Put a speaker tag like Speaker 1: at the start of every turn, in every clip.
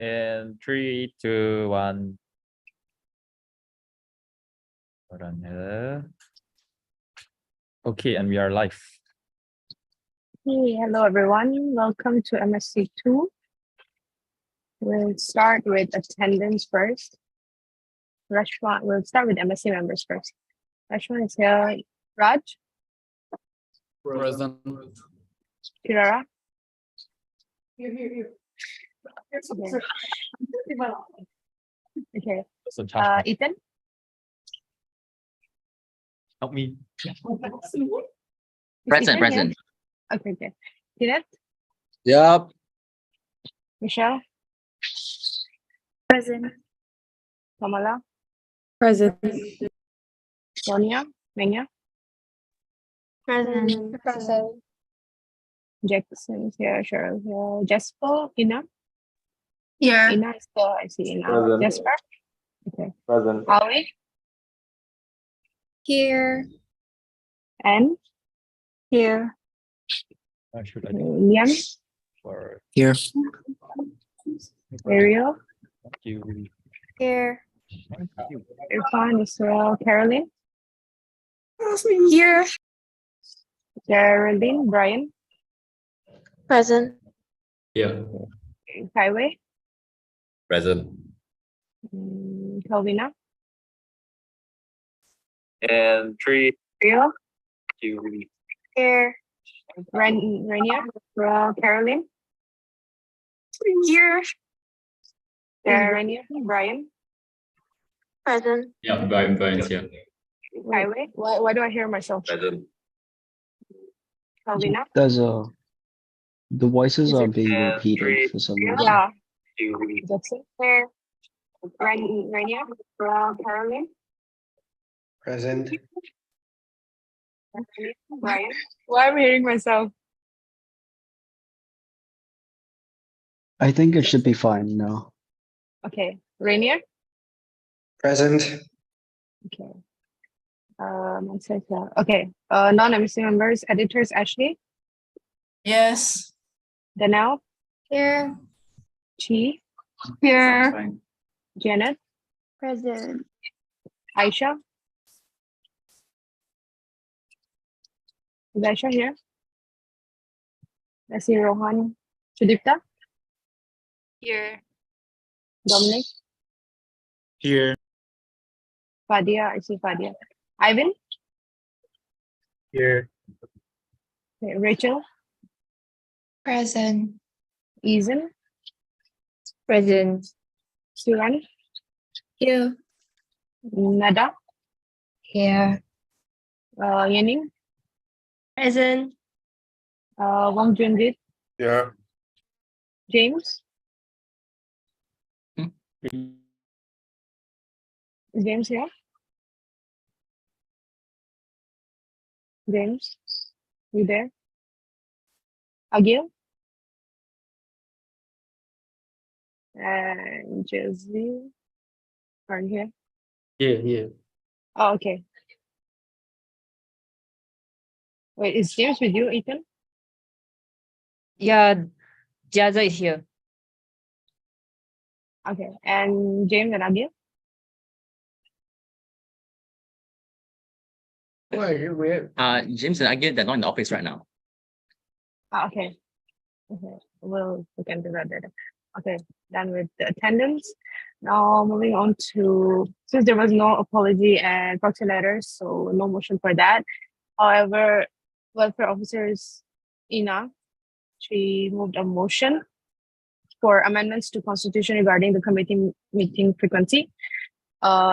Speaker 1: In 3, 2, 1. Hold on here. Okay, and we are live.
Speaker 2: Hey, hello everyone. Welcome to MSc 2. We'll start with attendance first. Rashwan, we'll start with MSc members first. Rashwan is here. Raj,
Speaker 1: Present.
Speaker 2: Kirara. Okay.
Speaker 1: So Josh,
Speaker 2: Ethan.
Speaker 1: help me.
Speaker 2: Is
Speaker 3: Present,
Speaker 2: Ethan here?
Speaker 3: present.
Speaker 2: Okay, okay. Kenneth,
Speaker 3: Yup.
Speaker 2: Michelle,
Speaker 4: Present.
Speaker 2: Kamala,
Speaker 4: Present.
Speaker 2: Sonia, Menya,
Speaker 4: Present. Present.
Speaker 2: Jackson is here, Cheryl here, Jasper, Ina.
Speaker 4: Here.
Speaker 2: Ina is there. I see Ina.
Speaker 5: Present.
Speaker 2: Jasper. Okay.
Speaker 5: Present.
Speaker 2: Howie
Speaker 4: Here.
Speaker 2: and
Speaker 4: Here.
Speaker 1: Should I do
Speaker 2: Liam,
Speaker 1: for
Speaker 3: Here.
Speaker 2: Ariel,
Speaker 1: thank you?
Speaker 4: Here.
Speaker 1: Thank you.
Speaker 2: Irfan, Israel, Caroline,
Speaker 4: Here.
Speaker 2: Geraldine, Brian,
Speaker 4: Present.
Speaker 5: Yeah.
Speaker 2: Kaiwei,
Speaker 5: Present.
Speaker 2: Kelvina,
Speaker 1: And 3,
Speaker 2: Ariel,
Speaker 1: 2.
Speaker 4: Here.
Speaker 2: Rania, Caroline,
Speaker 4: Here.
Speaker 2: Rania, Brian,
Speaker 4: Present.
Speaker 5: Yeah, Brian's here.
Speaker 2: Kaiwei. Why do I hear myself?
Speaker 5: Present.
Speaker 2: Kelvina,
Speaker 6: The voices are being
Speaker 1: And
Speaker 6: repeated
Speaker 1: 3,
Speaker 6: for some reason.
Speaker 2: yeah,
Speaker 1: 2.
Speaker 2: that's it. Here, Rania, Caroline,
Speaker 5: Present.
Speaker 2: Brian. Why am I hearing myself?
Speaker 6: I think it should be fine now.
Speaker 2: Okay, Rainier.
Speaker 5: Present.
Speaker 2: Okay. One second. Okay. Non-MSc members, editors, Ashley,
Speaker 4: Yes.
Speaker 2: Danelle,
Speaker 4: Here.
Speaker 2: Chi,
Speaker 4: Here.
Speaker 2: Janet,
Speaker 4: Present.
Speaker 2: Aisha. Is Aisha here? I see Rohan, Sudipta,
Speaker 4: Here.
Speaker 2: Dominic,
Speaker 1: Here.
Speaker 2: Fadia. I see Fadia. Ivan,
Speaker 1: Here.
Speaker 2: okay, Rachel,
Speaker 4: Present.
Speaker 2: Ethan,
Speaker 4: Present.
Speaker 2: Suran,
Speaker 4: Here.
Speaker 2: Nada,
Speaker 4: Here.
Speaker 2: Yaning,
Speaker 4: Present.
Speaker 2: Wang Junjit,
Speaker 5: Yeah.
Speaker 2: James. Is James here? James, you there? Agil? And Josie aren't here.
Speaker 1: Here.
Speaker 2: Oh, okay. Wait, is James with you, Ethan?
Speaker 7: Yeah, Jaja is here.
Speaker 2: Okay, and James and Agil?
Speaker 3: James and Agil, they're not in the office right now.
Speaker 2: Okay. Okay, we'll look into that later. Okay, done with the attendance. Now moving on to, since there was no apology and proxy letters, so no motion for that. However, welfare officers Ina, she moved a motion for amendments to constitution regarding the committee meeting frequency.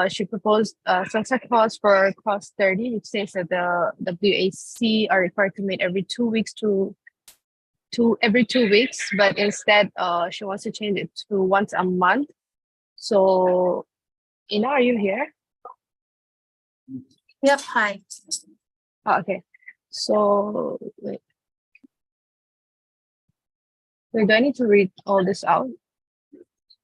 Speaker 2: She proposed a sunset clause for clause 30, which says that the WAC are required to meet every 2 weeks every 2 weeks, but instead she wants to change it to once a month. So Ina, are you here?
Speaker 4: Yep. Hi.
Speaker 2: Oh, okay. So wait. Do I need to read all this out?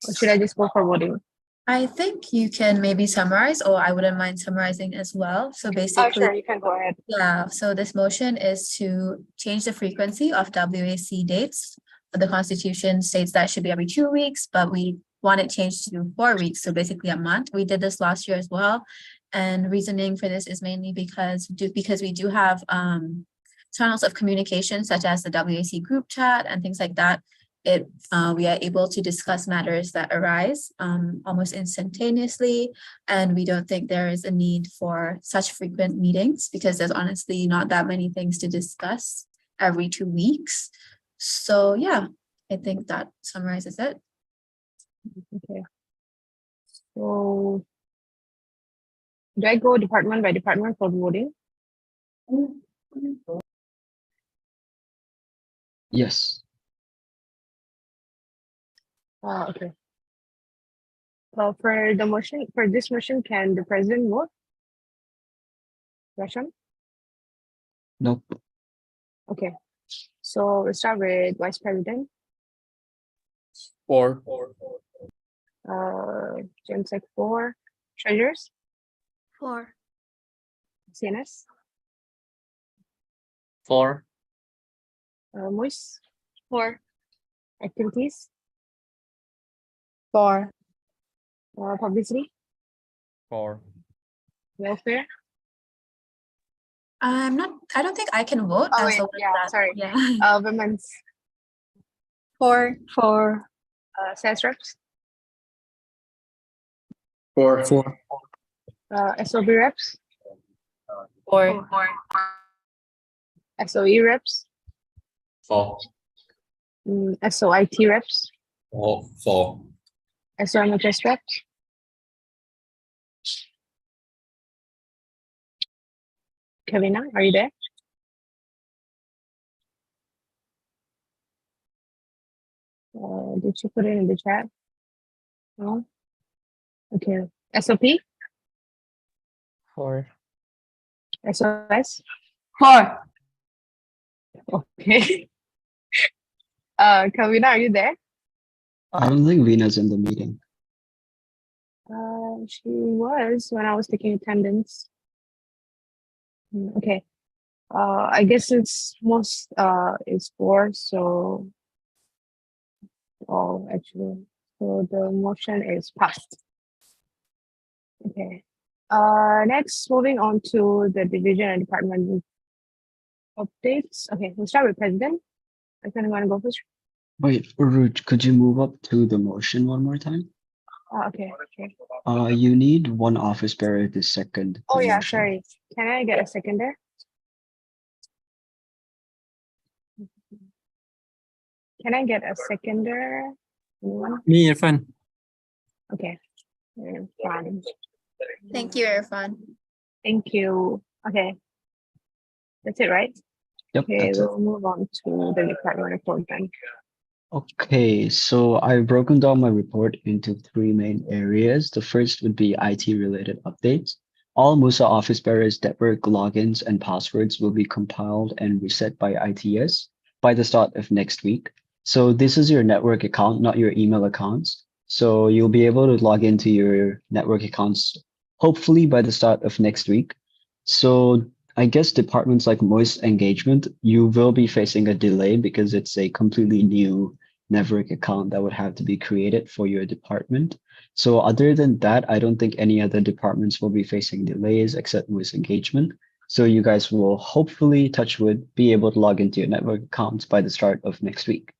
Speaker 2: Or should I just go for voting?
Speaker 8: I think you can maybe summarize, or I wouldn't mind summarizing as well. So
Speaker 2: Oh,
Speaker 8: basically,
Speaker 2: sure, you can go ahead.
Speaker 8: yeah, so this motion is to change the frequency of WAC dates the Constitution states that it should be every 2 weeks, but we want it changed to 4 weeks, so basically a month. We did this last year as well. And reasoning for this is mainly because we do have channels of communication such as the WAC group chat and things like that. We are able to discuss matters that arise almost instantaneously, and we don't think there is a need for such frequent meetings because there's honestly not that many things to discuss every 2 weeks. So yeah, I think that summarizes it.
Speaker 2: Okay. So do I go department by department for voting?
Speaker 6: Yes.
Speaker 2: Okay. Well, for this motion, can the president vote? Rasham?
Speaker 6: Nope.
Speaker 2: Okay. So we'll start with vice president.
Speaker 5: 4.
Speaker 2: James like 4. Treasurers,
Speaker 4: 4.
Speaker 2: CNS,
Speaker 3: 4.
Speaker 2: Moise,
Speaker 4: 4.
Speaker 2: activities,
Speaker 4: 4.
Speaker 2: publicity,
Speaker 5: 4.
Speaker 2: welfare.
Speaker 8: I don't think I can vote.
Speaker 2: Oh,
Speaker 8: as
Speaker 2: wait,
Speaker 8: a-
Speaker 2: yeah, sorry.
Speaker 8: Yeah.
Speaker 2: Women's
Speaker 4: 4. 4.
Speaker 2: sales reps,
Speaker 5: 4.
Speaker 2: SOB reps,
Speaker 4: 4.
Speaker 2: SOE reps,
Speaker 5: 4.
Speaker 2: SOIT reps,
Speaker 5: 4.
Speaker 2: SOMHS reps. Kavina, are you there? Did you put it in the chat? No? Okay. SOP?
Speaker 1: 4.
Speaker 2: SOS?
Speaker 4: 4.
Speaker 2: Okay. Kavina, are you there?
Speaker 6: I don't think Vina's in the meeting.
Speaker 2: She was when I was taking attendance. Okay. I guess it's 4, so actually. So the motion is passed. Okay. Next, moving on to the division and department updates. Okay, we'll start with president. I kind of want to go first.
Speaker 6: Wait, Uruj, could you move up to the motion one more time?
Speaker 2: Okay.
Speaker 6: You need one office bearer to second.
Speaker 2: Oh
Speaker 6: the
Speaker 2: yeah,
Speaker 6: motion.
Speaker 2: sorry. Can I get a seconder? Can I get a seconder? Anyone?
Speaker 1: Me, Irfan.
Speaker 2: Okay. Fine.
Speaker 8: Thank you, Irfan.
Speaker 2: Thank you. Okay. That's it, right?
Speaker 6: Yep,
Speaker 2: Okay,
Speaker 6: that's it.
Speaker 2: we'll move on to the department report then.
Speaker 6: Okay, so I've broken down my report into 3 main areas. The first would be IT related updates. All MUSA office bearers network logins and passwords will be compiled and reset by ITS by the start of next week. So this is your network account, not your email accounts. So you'll be able to log into your network accounts hopefully by the start of next week. So I guess departments like Moist Engagement, you will be facing a delay because it's a completely new network account that would have to be created for your department. So other than that, I don't think any other departments will be facing delays except Moist Engagement. So you guys will hopefully, touch wood, be able to log into your network accounts by the start of next week.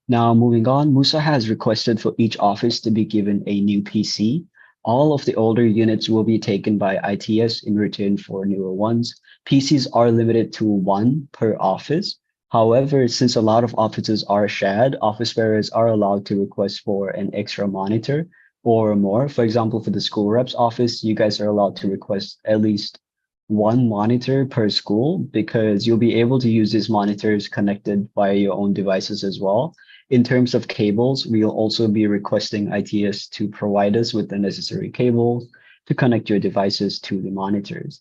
Speaker 6: Now, moving on, MUSA has requested for each office to be given a new PC. All of the older units will be taken by ITS in return for newer ones. PCs are limited to 1 per office. However, since a lot of offices are shared, office bearers are allowed to request for an extra monitor or more. For example, for the school reps office, you guys are allowed to request at least 1 monitor per school because you'll be able to use these monitors connected via your own devices as well. In terms of cables, we'll also be requesting ITS to provide us with the necessary cables to connect your devices to the monitors.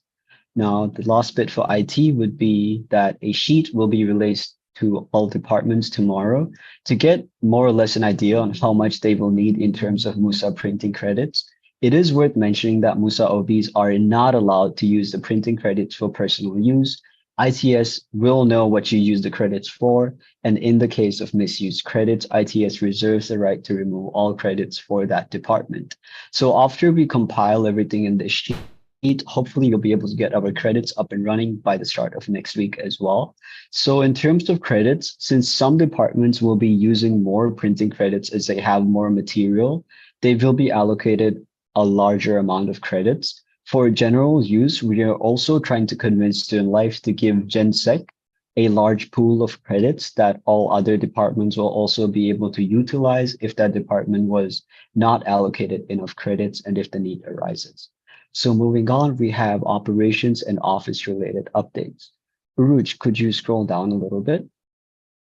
Speaker 6: Now, the last bit for IT would be that a sheet will be released to all departments tomorrow to get more or less an idea on how much they will need in terms of MUSA printing credits. It is worth mentioning that MUSA OBs are not allowed to use the printing credits for personal use. ITS will know what you use the credits for, and in the case of misused credits, ITS reserves the right to remove all credits for that department. So after we compile everything in this sheet, hopefully you'll be able to get our credits up and running by the start of next week as well. So in terms of credits, since some departments will be using more printing credits as they have more material, they will be allocated a larger amount of credits. For general use, we are also trying to convince Student Life to give GenSec a large pool of credits that all other departments will also be able to utilize if that department was not allocated enough credits and if the need arises. So moving on, we have operations and office related updates. Uruj, could you scroll down a little bit?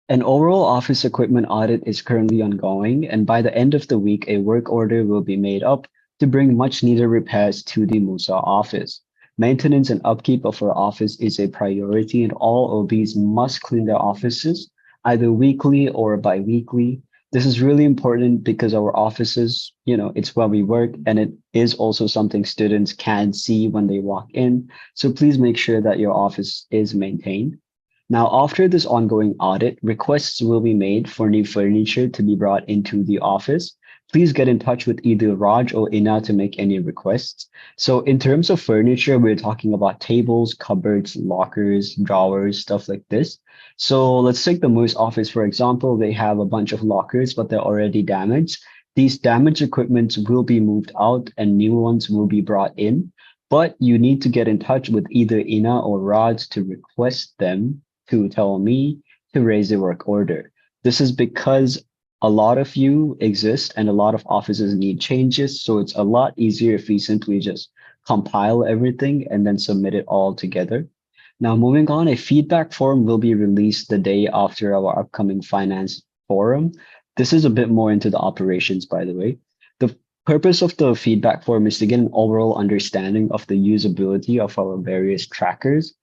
Speaker 6: An overall office equipment audit is currently ongoing, and by the end of the week, a work order will be made up to bring much needed repairs to the MUSA office. Maintenance and upkeep of our office is a priority, and all OBs must clean their offices either weekly or bi-weekly. This is really important because our offices, it's where we work, and it is also something students can see when they walk in. So please make sure that your office is maintained. Now, after this ongoing audit, requests will be made for new furniture to be brought into the office. Please get in touch with either Raj or Ina to make any requests. So in terms of furniture, we're talking about tables, cupboards, lockers, drawers, stuff like this. So let's take the Moose office, for example. They have a bunch of lockers, but they're already damaged. These damaged equipments will be moved out and new ones will be brought in. But you need to get in touch with either Ina or Raj to request them to tell me to raise a work order. This is because a lot of you exist and a lot of offices need changes. So it's a lot easier if we simply just compile everything and then submit it all together. Now, moving on, a feedback form will be released the day after our upcoming finance forum. This is a bit more into the operations, by the way. The purpose of the feedback form is to get an overall understanding of the usability of our various trackers.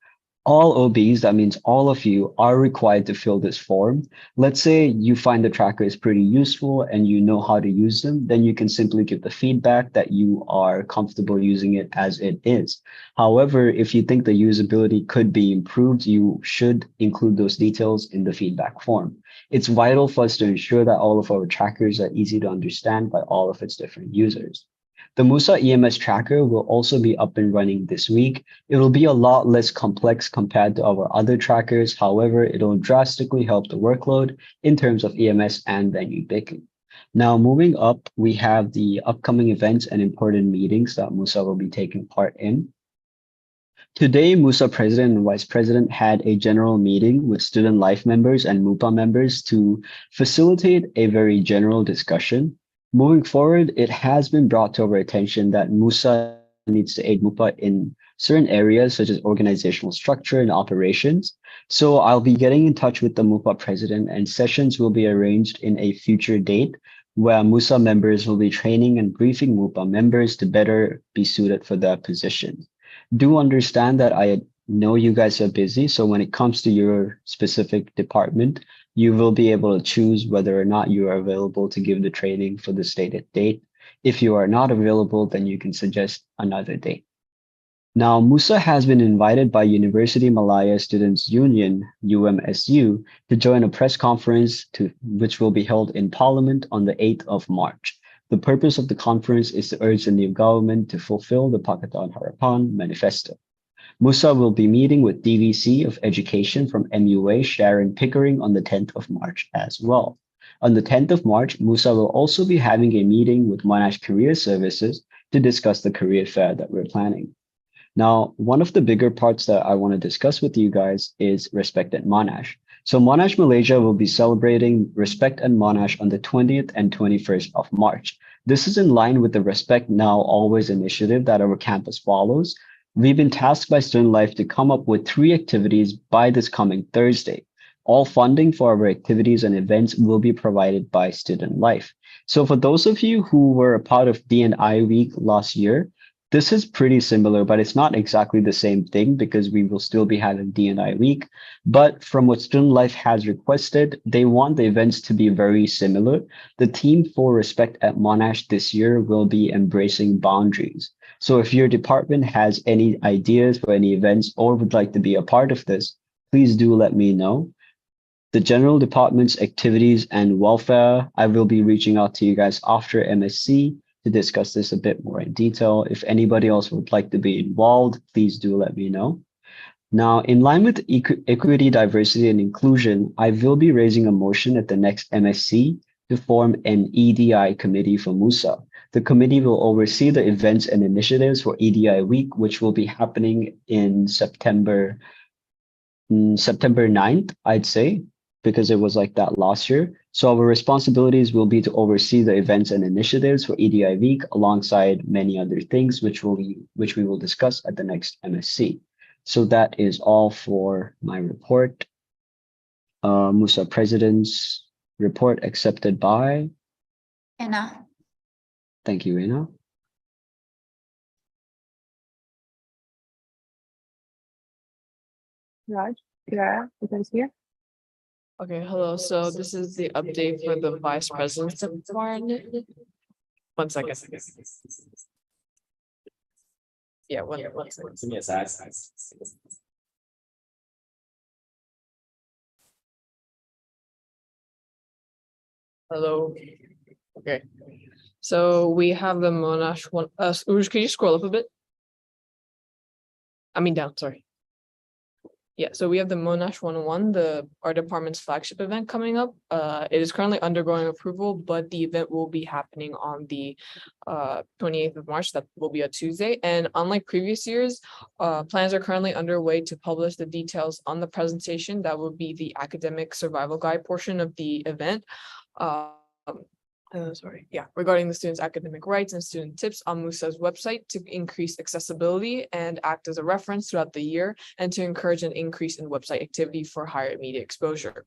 Speaker 6: All OBs, that means all of you, are required to fill this form. Let's say you find the tracker is pretty useful and you know how to use them, then you can simply give the feedback that you are comfortable using it as it is. However, if you think the usability could be improved, you should include those details in the feedback form. It's vital for us to ensure that all of our trackers are easy to understand by all of its different users. The MUSA EMS tracker will also be up and running this week. It will be a lot less complex compared to our other trackers. However, it will drastically help the workload in terms of EMS and venue picking. Now, moving up, we have the upcoming events and important meetings that MUSA will be taking part in. Today, MUSA President and Vice President had a general meeting with Student Life members and MUPA members to facilitate a very general discussion. Moving forward, it has been brought to our attention that MUSA needs to aid MUPA in certain areas such as organizational structure and operations. So I'll be getting in touch with the MUPA president, and sessions will be arranged in a future date where MUSA members will be training and briefing MUPA members to better be suited for their position. Do understand that I know you guys are busy, so when it comes to your specific department, you will be able to choose whether or not you are available to give the training for the stated date. If you are not available, then you can suggest another date. Now, MUSA has been invited by University Malaya Students Union, UMSU, to join a press conference which will be held in Parliament on the 8th of March. The purpose of the conference is to urge the new government to fulfill the Pakatan Harapan Manifesto. MUSA will be meeting with DVC of Education from MUA, Sharon Pickering, on the 10th of March as well. On the 10th of March, MUSA will also be having a meeting with Monash Career Services to discuss the career fair that we're planning. Now, one of the bigger parts that I want to discuss with you guys is Respect at Monash. So Monash Malaysia will be celebrating Respect at Monash on the 20th and 21st of March. This is in line with the Respect Now Always initiative that our campus follows. We've been tasked by Student Life to come up with 3 activities by this coming Thursday. All funding for our activities and events will be provided by Student Life. So for those of you who were a part of D&I Week last year, this is pretty similar, but it's not exactly the same thing because we will still be having D&I Week. But from what Student Life has requested, they want the events to be very similar. The theme for Respect at Monash this year will be embracing boundaries. So if your department has any ideas for any events or would like to be a part of this, please do let me know. The general department's activities and welfare, I will be reaching out to you guys after MSc to discuss this a bit more in detail. If anybody else would like to be involved, please do let me know. Now, in line with equity, diversity, and inclusion, I will be raising a motion at the next MSc to form an EDI committee for MUSA. The committee will oversee the events and initiatives for EDI Week, which will be happening in September 9th, I'd say, because it was like that last year. So our responsibilities will be to oversee the events and initiatives for EDI Week alongside many other things, which we will discuss at the next MSc. So that is all for my report. MUSA President's report accepted by.
Speaker 8: Anna.
Speaker 6: Thank you, Anna.
Speaker 2: Raj, Clara, you guys here?
Speaker 9: Okay, hello. So this is the update for the vice president's department. 1 second. Yeah, one second.
Speaker 5: Give me a sec.
Speaker 9: Hello. Okay. So we have the Monash one. Urush, can you scroll up a bit? I mean down, sorry. Yeah, so we have the Monash 101, our department's flagship event coming up. It is currently undergoing approval, but the event will be happening on the 28th of March. That will be a Tuesday. And unlike previous years, plans are currently underway to publish the details on the presentation. That will be the academic survival guide portion of the event. Regarding the students' academic rights and student tips on MUSA's website to increase accessibility and act as a reference throughout the year and to encourage an increase in website activity for higher media exposure.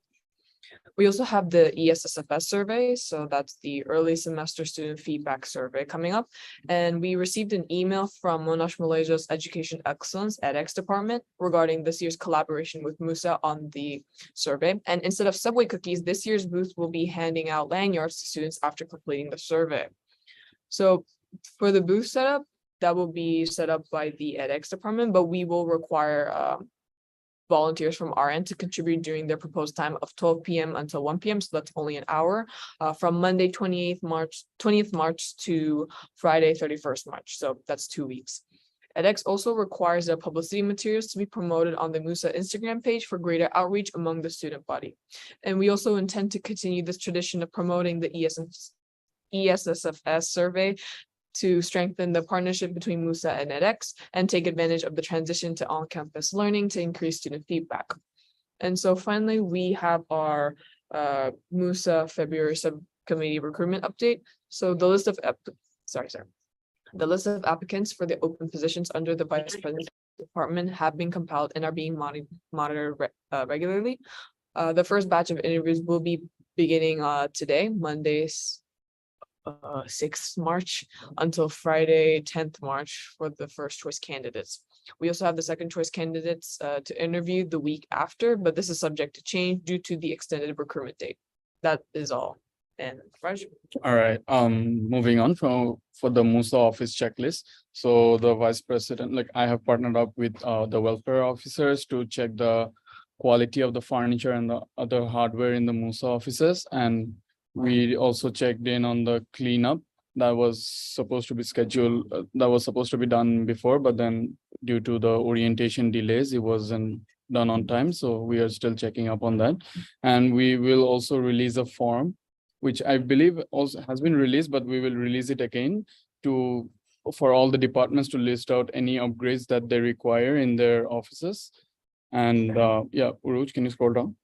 Speaker 9: We also have the ESSFS survey, so that's the early semester student feedback survey coming up. And we received an email from Monash Malaysia's Education Excellence edX department regarding this year's collaboration with MUSA on the survey. And instead of Subway cookies, this year's booth will be handing out lanyards to students after completing the survey. So for the booth setup, that will be set up by the edX department, but we will require volunteers from our end to contribute during their proposed time of 12 p.m. until 1 p.m. So that's only an hour from Monday, 20th March to Friday, 31st March. So that's 2 weeks. edX also requires their publicity materials to be promoted on the MUSA Instagram page for greater outreach among the student body. And we also intend to continue this tradition of promoting the ESSFS survey to strengthen the partnership between MUSA and edX and take advantage of the transition to on-campus learning to increase student feedback. And so finally, we have our MUSA February subcommittee recruitment update. So the list of applicants for the open positions under the vice president's department have been compiled and are being monitored regularly. The first batch of interviews will be beginning today, Mondays, 6th March until Friday, 10th March for the first choice candidates. We also have the second choice candidates to interview the week after, but this is subject to change due to the extended recruitment date. That is all. And Raj.
Speaker 10: All right, moving on for the MUSA office checklist. So the vice president, like I have partnered up with the welfare officers to check the quality of the furniture and the other hardware in the MUSA offices. And we also checked in on the cleanup that was supposed to be scheduled, that was supposed to be done before, but then due to the orientation delays, it wasn't done on time. So we are still checking up on that. And we will also release a form, which I believe also has been released, but we will release it again for all the departments to list out any upgrades that they require in their offices. And yeah, Uruj, can you scroll down?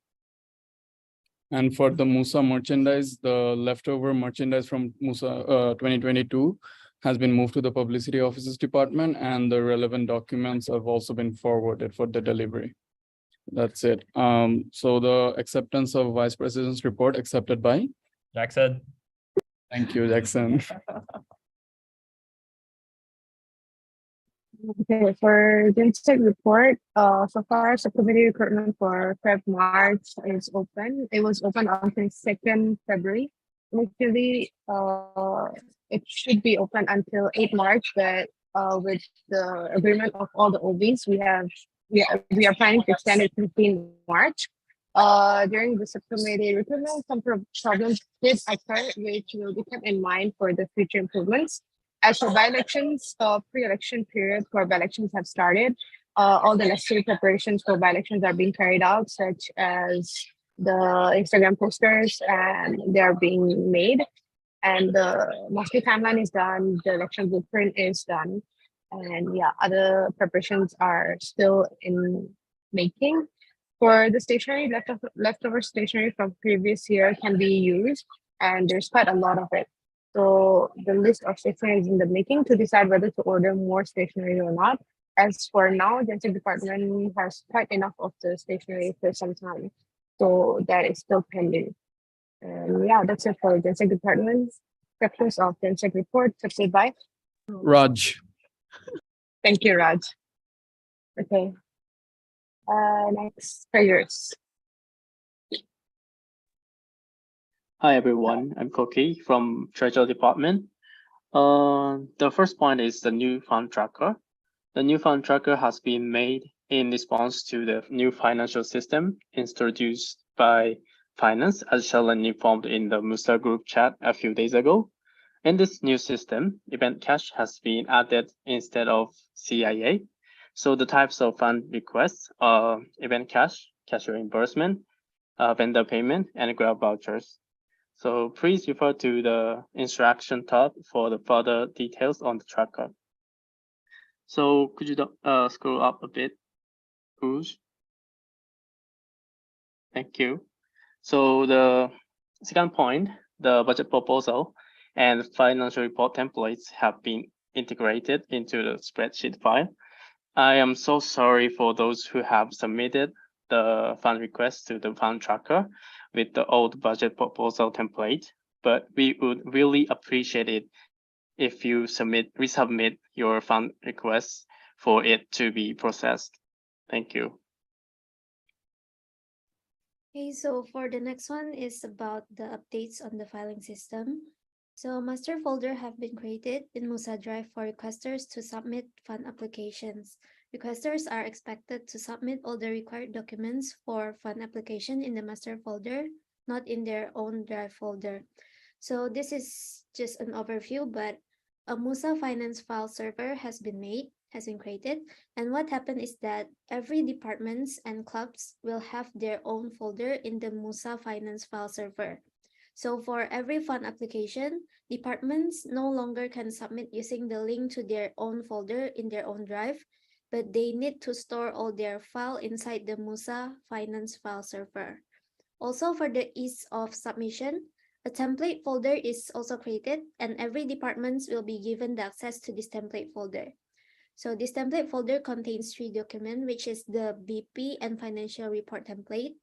Speaker 10: And for the MUSA merchandise, the leftover merchandise from MUSA 2022 has been moved to the publicity offices department, and the relevant documents have also been forwarded for the delivery. That's it. So the acceptance of vice president's report accepted by
Speaker 5: Jackson.
Speaker 10: Thank you, Jackson.
Speaker 2: Okay, for the instant report, so far subcommittee recruitment for March is open. It was open on 2nd February. Initially, it should be open until 8 March, but with the agreement of all the OBs, we are planning to extend it to 15 March. During the subcommittee recruitment, some problems did occur, which will be kept in mind for the future improvements. As for by-elections, pre-election period for by-elections have started. All the necessary preparations for by-elections are being carried out, such as the Instagram posters, and they are being made. And the mostly timeline is done. The election blueprint is done, and yeah, other preparations are still in making. For the stationery, leftover stationery from previous year can be used, and there's quite a lot of it. So the list of stationery is in the making to decide whether to order more stationery or not. As for now, the Intake department has quite enough of the stationery for some time, so that is still pending. And yeah, that's it for the Intake department. Preface of the Intake report, accepted by.
Speaker 10: Raj.
Speaker 2: Thank you, Raj. Okay. Next, treasurers.
Speaker 1: Hi everyone, I'm Koki from Treasury Department. The first point is the new fund tracker. The new fund tracker has been made in response to the new financial system introduced by Finance, as Sheldon informed in the MUSA group chat a few days ago. In this new system, event cash has been added instead of CIA. So the types of fund requests are event cash, cash reimbursement, vendor payment, and Grab vouchers. So please refer to the instruction tab for the further details on the tracker. So could you scroll up a bit, Cruz? Thank you. So the second point, the budget proposal and financial report templates have been integrated into the spreadsheet file. I am so sorry for those who have submitted the fund request to the fund tracker with the old budget proposal template, but we would really appreciate it if you resubmit your fund request for it to be processed. Thank you.
Speaker 11: Okay, so for the next one is about the updates on the filing system. So master folder have been created in MUSA Drive for requesters to submit fund applications. Requesters are expected to submit all the required documents for fund application in the master folder, not in their own Drive folder. So this is just an overview, but a MUSA finance file server has been created. And what happened is that every departments and clubs will have their own folder in the MUSA finance file server. So for every fund application, departments no longer can submit using the link to their own folder in their own Drive, but they need to store all their file inside the MUSA finance file server. Also, for the ease of submission, a template folder is also created, and every department will be given the access to this template folder. So this template folder contains 3 documents, which is the BP and financial report template,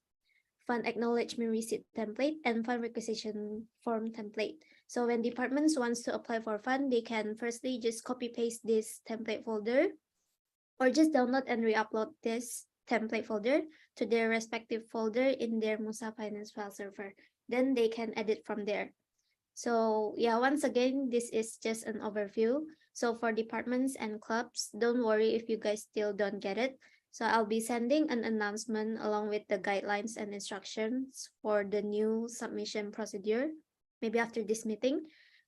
Speaker 11: fund acknowledgement receipt template, and fund requisition form template. So when departments wants to apply for fund, they can firstly just copy paste this template folder, or just download and re-upload this template folder to their respective folder in their MUSA Finance file server. Then they can edit from there. So yeah, once again, this is just an overview. So for departments and clubs, don't worry if you guys still don't get it. So I'll be sending an announcement along with the guidelines and instructions for the new submission procedure, maybe after this meeting,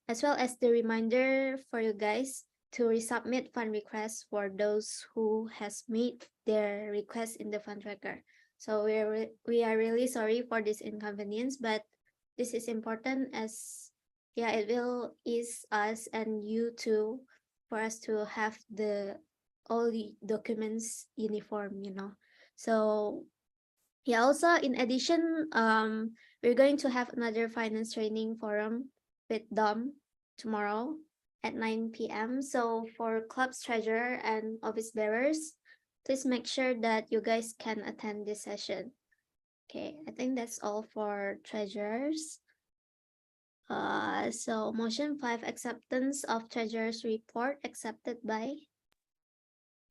Speaker 11: as well as the reminder for you guys to resubmit fund requests for those who has made their request in the fund tracker. So we are really sorry for this inconvenience, but this is important as yeah, it will ease us and you too for us to have all the documents uniform, you know. So yeah, also in addition, we're going to have another finance training forum with Dom tomorrow at 9 p.m. So for clubs treasurer and office bearers, please make sure that you guys can attend this session. Okay, I think that's all for treasurers. So motion 5, acceptance of treasurer's report, accepted by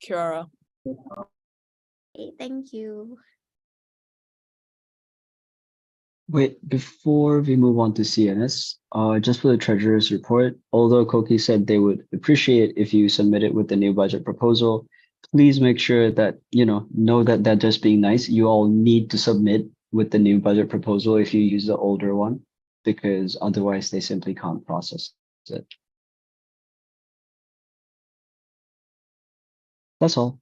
Speaker 9: Kiara.
Speaker 11: Okay, thank you.
Speaker 6: Wait, before we move on to CNS, just for the treasurer's report, although Koki said they would appreciate if you submit it with the new budget proposal, please make sure that, know that just being nice, you all need to submit with the new budget proposal if you use the older one, because otherwise they simply can't process it. That's all.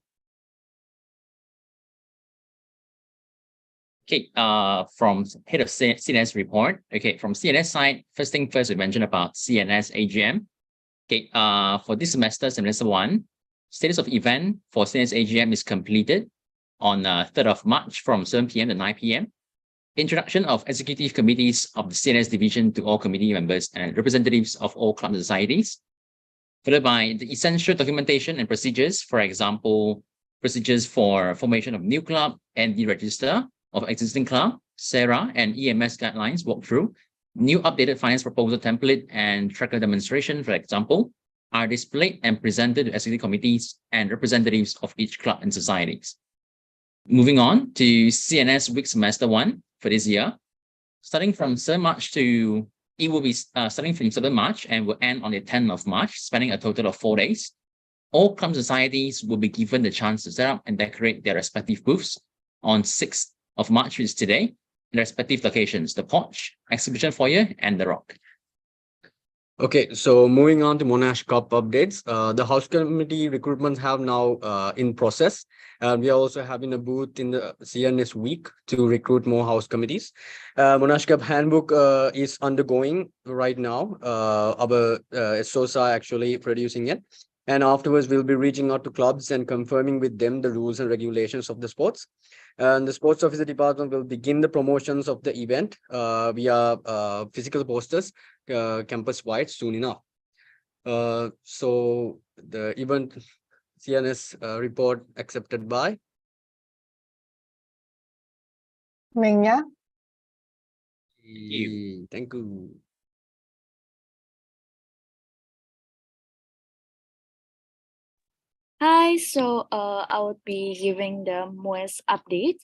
Speaker 3: Okay, from head of CNS report. Okay, from CNS side, first thing first, we mentioned about CNS AGM. Okay, for this semester 1, status of event for CNS AGM is completed on 3rd of March from 7 p.m. to 9 p.m. Introduction of executive committees of the CNS division to all committee members and representatives of all club societies, followed by the essential documentation and procedures, for example, procedures for formation of new club and the register of existing club, SERA and EMS guidelines walkthrough, new updated finance proposal template and tracker demonstration, for example, are displayed and presented to executive committees and representatives of each club and societies. Moving on to CNS week semester 1 for this year, starting from 7 March to, it will be starting from 7 March and will end on the 10th of March, spanning a total of 4 days. All club societies will be given the chance to set up and decorate their respective booths on 6th of March, which is today, in their respective locations, the Porch, Exhibition Foyer, and the Rock.
Speaker 12: Okay, so moving on to Monash Cup updates. The house committee recruitments have now in process. We are also having a booth in the CNS week to recruit more house committees. Monash Cup handbook is undergoing right now. Our SOSA are actually producing it. And afterwards, we'll be reaching out to clubs and confirming with them the rules and regulations of the sports. And the sports officer department will begin the promotions of the event via physical posters campus-wide soon enough. So the event CNS report accepted by
Speaker 4: Menya.
Speaker 12: Thank you.
Speaker 13: Hi, so I would be giving the MUS update.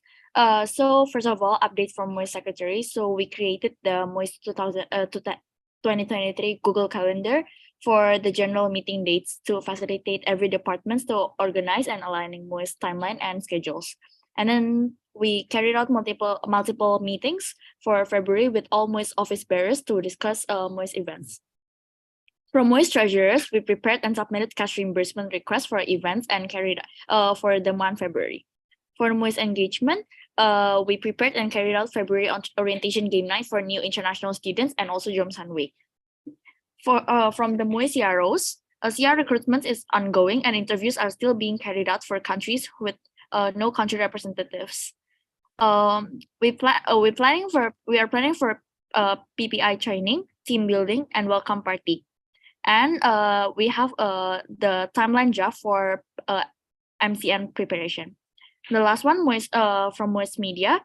Speaker 13: So first of all, update from MUS secretary. So we created the MUS 2023 Google Calendar for the general meeting dates to facilitate every department to organize and aligning MUS timeline and schedules. And then we carried out multiple meetings for February with all MUS office bearers to discuss MUS events. From MUS treasurers, we prepared and submitted cash reimbursement requests for events and carried for the month February. For MUS engagement, we prepared and carried out February orientation game night for new international students and also Jomsan Week. From the MUS CROs, CR recruitment is ongoing and interviews are still being carried out for countries with no country representatives. We are planning for PPI training, team building, and welcome party. And we have the timeline draft for MCN preparation. The last one was from MUS Media.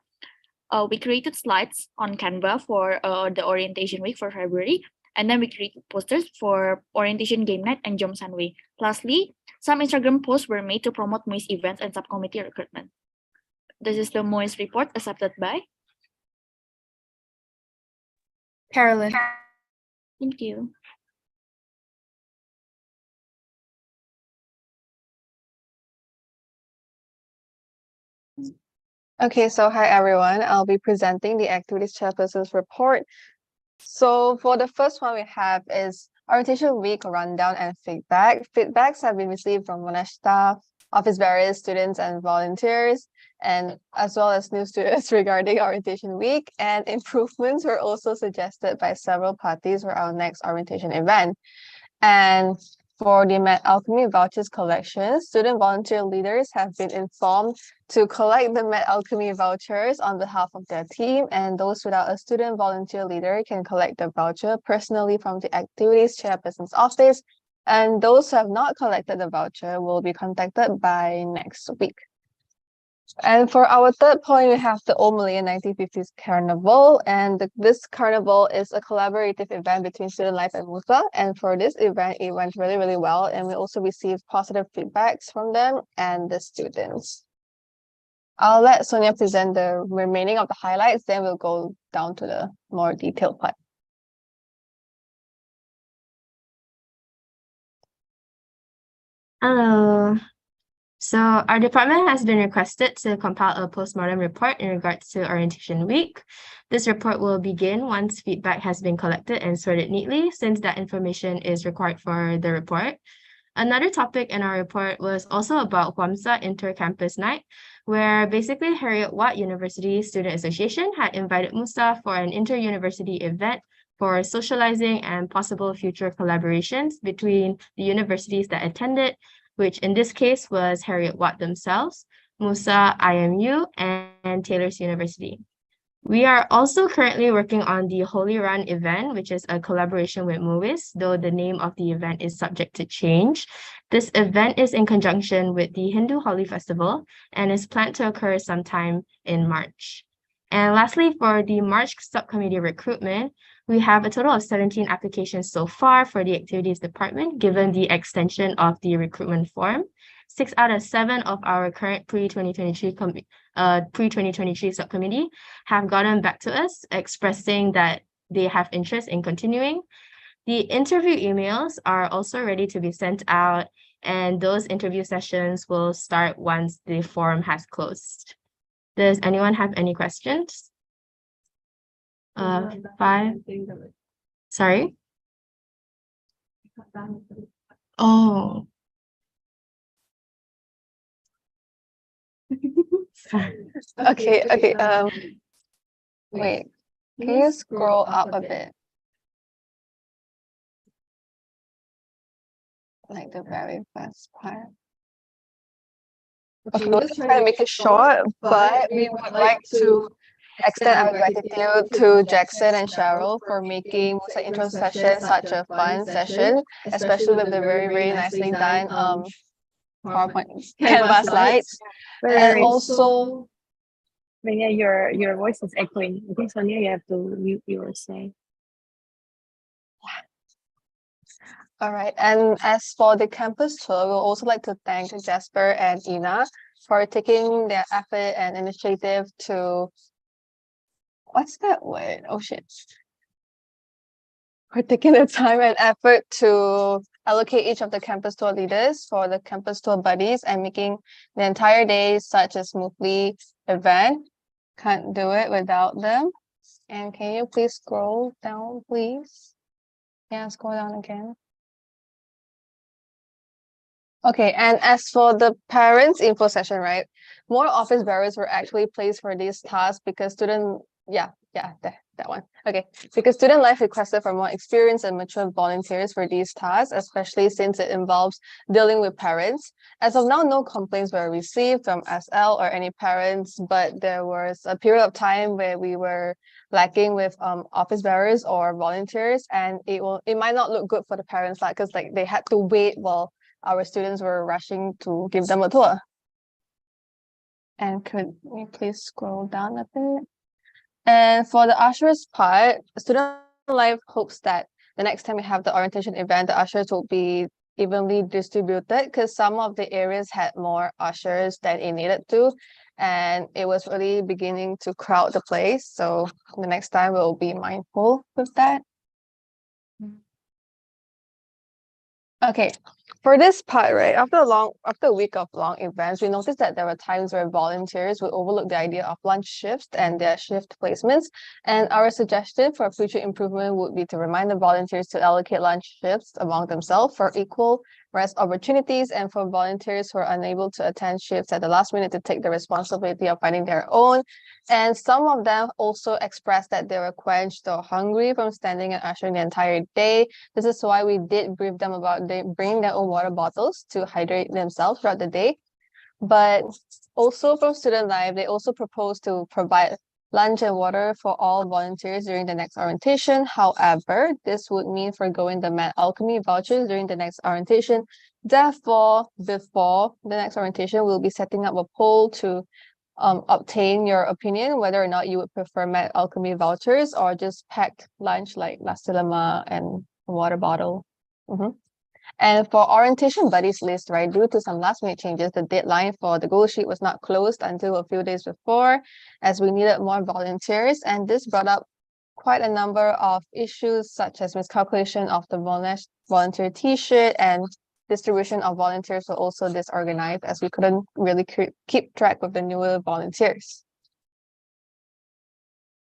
Speaker 13: We created slides on Canva for the orientation week for February. And then we created posters for orientation game night and Jomsan Week. Lastly, some Instagram posts were made to promote MUS events and subcommittee recruitment. This is the MUS report accepted by
Speaker 4: Carolyn.
Speaker 13: Thank you.
Speaker 4: Okay, so hi everyone. I'll be presenting the activities chairperson's report. So for the first one we have is orientation week rundown and feedback. Feedbacks have been received from Monash staff, office bearers, students, and volunteers, and as well as new students regarding orientation week. And improvements were also suggested by several parties for our next orientation event. And for the Met Alchemy vouchers collection, student volunteer leaders have been informed to collect the Met Alchemy vouchers on behalf of their team, and those without a student volunteer leader can collect the voucher personally from the activities chairperson's office, and those who have not collected the voucher will be contacted by next week. And for our third point, we have the Old Malayan 1950s Carnival. And this carnival is a collaborative event between Student Life and MUSA. And for this event, it went really, really well. And we also received positive feedbacks from them and the students. I'll let Sonia present the remaining of the highlights, then we'll go down to the more detailed part.
Speaker 14: Hello. So our department has been requested to compile a postmortem report in regards to orientation week. This report will begin once feedback has been collected and sorted neatly, since that information is required for the report. Another topic in our report was also about MUSA Inter-Campus Night, where basically Heriot-Watt University Student Association had invited MUSA for an inter-university event for socializing and possible future collaborations between the universities that attended, which in this case was Heriot-Watt themselves, MUSA, IMU, and Taylor's University. We are also currently working on the Holy Run event, which is a collaboration with MUIS, though the name of the event is subject to change. This event is in conjunction with the Hindu Holi Festival and is planned to occur sometime in March. And lastly, for the March subcommittee recruitment, we have a total of 17 applications so far for the activities department, given the extension of the recruitment form. 6 out of 7 of our current pre-2023 subcommittee have gotten back to us, expressing that they have interest in continuing. The interview emails are also ready to be sent out, and those interview sessions will start once the form has closed. Does anyone have any questions? 5. Sorry? Oh.
Speaker 4: Okay, wait, can you scroll up a bit? Like the very first part. Okay, we'll just try to make it short, but we would like to extend our gratitude to Jackson and Cheryl for making MUSA intro session such a fun session, especially with the very, very nicely done PowerPoint Canva slides. And also,
Speaker 2: yeah, your voice is echoing. I think Sonia, you have to mute yourself.
Speaker 4: all right, and as for the campus tour, we'll also like to thank Jasper and Ina for taking their effort and initiative to, what's that word? Oh shit. For taking the time and effort to allocate each of the campus tour leaders for the campus tour buddies and making the entire day such a smoothly event. Can't do it without them. And can you please scroll down, please? Yeah, scroll down again. Okay, and as for the parents info session, right? More office bearers were actually placed for these tasks because that one. Okay, because Student Life requested for more experienced and mature volunteers for these tasks, especially since it involves dealing with parents. As of now, no complaints were received from SL or any parents, but there was a period of time where we were lacking with office bearers or volunteers, and it might not look good for the parents, like, because like they had to wait while our students were rushing to give them a tour. And could you please scroll down a bit? And for the ushers part, Student Life hopes that the next time we have the orientation event, the ushers will be evenly distributed, because some of the areas had more ushers than it needed to, and it was really beginning to crowd the place. So the next time we'll be mindful with that. Okay, for this part, right, after a week of long events, we noticed that there were times where volunteers would overlook the idea of lunch shifts and their shift placements. And our suggestion for future improvement would be to remind the volunteers to allocate lunch shifts among themselves for equal rest opportunities, and for volunteers who are unable to attend shifts at the last minute to take the responsibility of finding their own. And some of them also expressed that they were quenched or hungry from standing and ushering the entire day. This is why we did brief them about bringing their own water bottles to hydrate themselves throughout the day. But also from Student Life, they also proposed to provide lunch and water for all volunteers during the next orientation. However, this would mean forgoing the Mad Alchemy vouchers during the next orientation. Therefore, before the next orientation, we'll be setting up a poll to obtain your opinion whether or not you would prefer Mad Alchemy vouchers or just packed lunch like nasi lemak and a water bottle. And for orientation buddies list, right, due to some last minute changes, the deadline for the goal sheet was not closed until a few days before, as we needed more volunteers. And this brought up quite a number of issues, such as miscalculation of the Monash volunteer t-shirt, and distribution of volunteers were also disorganized, as we couldn't really keep track of the newer volunteers.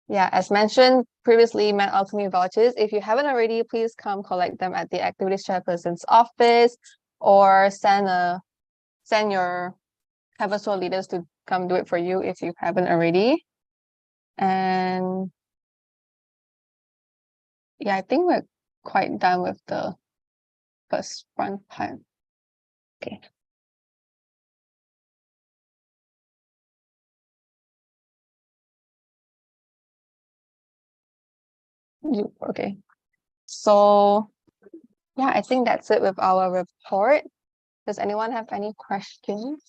Speaker 4: Yeah, as mentioned previously, Math Alchemy vouchers, if you haven't already, please come collect them at the activities chairperson's office, or send your campus tour leaders to come do it for you if you haven't already. And yeah, I think we're quite done with the first front part. Okay. Okay. So yeah, I think that's it with our report. Does anyone have any questions?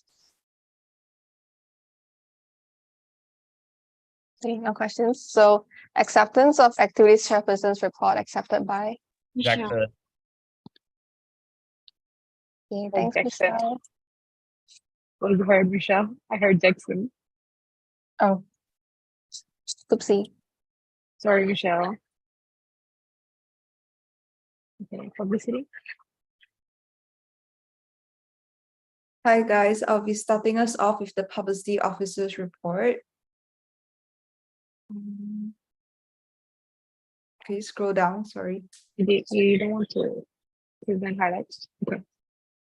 Speaker 4: Okay, no questions. So acceptance of activities chairperson's report accepted by?
Speaker 5: Jackson.
Speaker 4: Okay, thanks,
Speaker 2: Jackson.
Speaker 4: Michelle.
Speaker 2: Oh, you heard Michelle? I heard Jackson.
Speaker 4: Oh, oopsie.
Speaker 2: Sorry, Michelle. Okay, publicity.
Speaker 15: Hi guys, I'll be starting us off with the publicity officer's report. Please scroll down, sorry.
Speaker 2: You don't want to present highlights? Okay.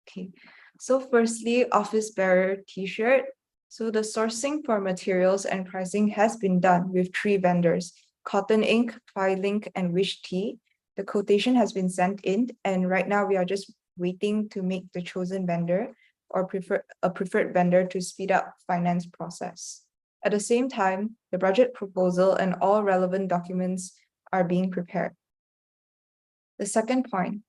Speaker 15: Okay, so firstly, office bearer t-shirt. So the sourcing for materials and pricing has been done with 3 vendors, Cotton Ink, Link, and Wish Tea. The quotation has been sent in, and right now we are just waiting to make the chosen vendor or a preferred vendor to speed up finance process. At the same time, the budget proposal and all relevant documents are being prepared. The second point,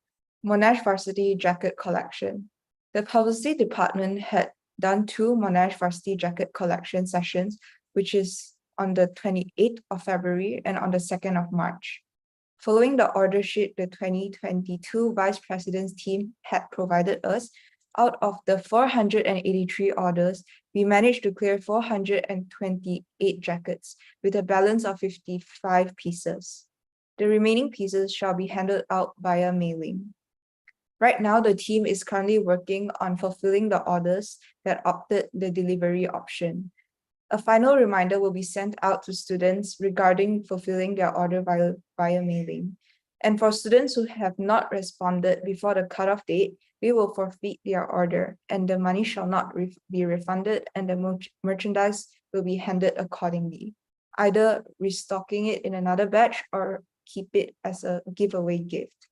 Speaker 15: Monash Varsity Jacket Collection. The publicity department had done 2 Monash Varsity Jacket Collection sessions, which is on the 28th of February and on the 2nd of March. Following the order sheet the 2022 Vice President's team had provided us, out of the 483 orders, we managed to clear 428 jackets with a balance of 55 pieces. The remaining pieces shall be handed out via mailing. Right now, the team is currently working on fulfilling the orders that opted the delivery option. A final reminder will be sent out to students regarding fulfilling their order via mailing. And for students who have not responded before the cutoff date, we will forfeit their order, and the money shall not be refunded, and the merchandise will be handed accordingly, either restocking it in another batch or keep it as a giveaway gift.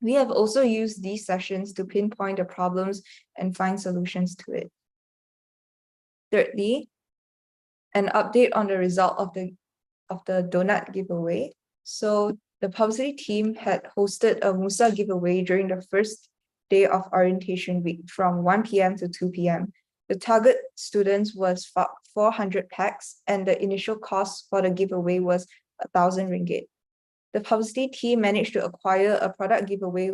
Speaker 15: We have also used these sessions to pinpoint the problems and find solutions to it. Thirdly, an update on the result of the donut giveaway. So the publicity team had hosted a MUSA giveaway during the first day of orientation week from 1 p.m. to 2 p.m. The target students was 400 packs, and the initial cost for the giveaway was 1,000 ringgit. The publicity team managed to acquire a product giveaway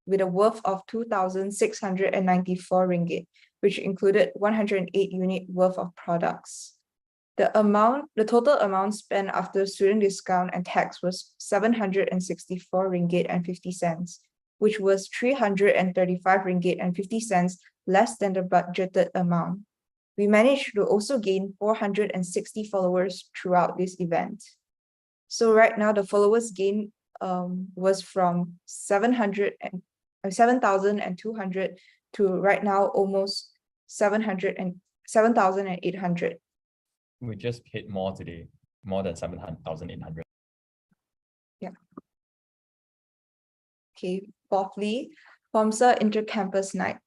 Speaker 15: with a worth of 2,694 ringgit, which included 108 unit worth of products. The total amount spent after student discount and tax was 764 ringgit and 50 cents, which was 335 ringgit and 50 cents less than the budgeted amount. We managed to also gain 460 followers throughout this event. So right now, the followers gain was from 7,200 to right now almost 7,800.
Speaker 5: We just hit more today, more than 7,800.
Speaker 15: Yeah. Okay, fourthly, FOMSA Intercampus Night.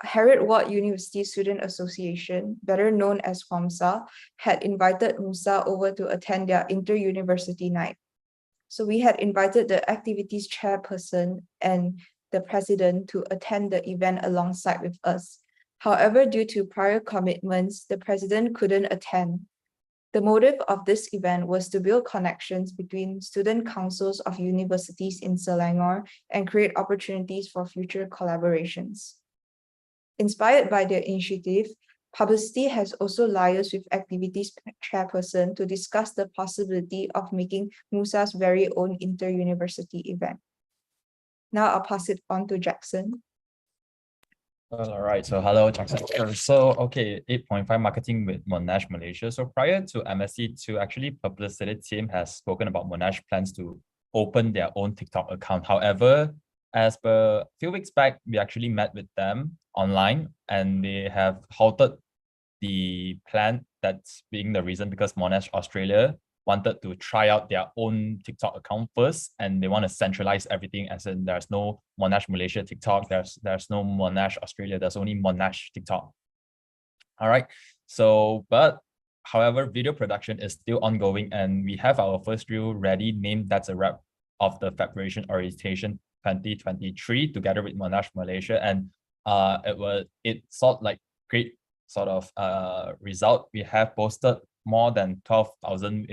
Speaker 15: Harriet Ward University Student Association, better known as FOMSA, had invited MUSA over to attend their inter-university night. So we had invited the activities chairperson and the president to attend the event alongside with us. However, due to prior commitments, the president couldn't attend. The motive of this event was to build connections between student councils of universities in Selangor and create opportunities for future collaborations. Inspired by the initiative, Publicity has also liaised with Activities Chairperson to discuss the possibility of making MUSA's very own inter-university event. Now I'll pass it on to Jackson.
Speaker 5: All right, so hello, Jackson. So, okay, 8.5 marketing with Monash Malaysia. So prior to MSc2, actually, publicity team has spoken about Monash plans to open their own TikTok account. However, as per a few weeks back, we actually met with them online and they have halted the plan. That's being the reason because Monash Australia wanted to try out their own TikTok account first, and they want to centralize everything, as in there's no Monash Malaysia TikTok, there's no Monash Australia, there's only Monash TikTok. All right, so but however, video production is still ongoing, and we have our first reel ready, named That's a Wrap of the Federation Orientation 2023 together with Monash Malaysia, and it sort like great sort of result. We have posted more than 12,000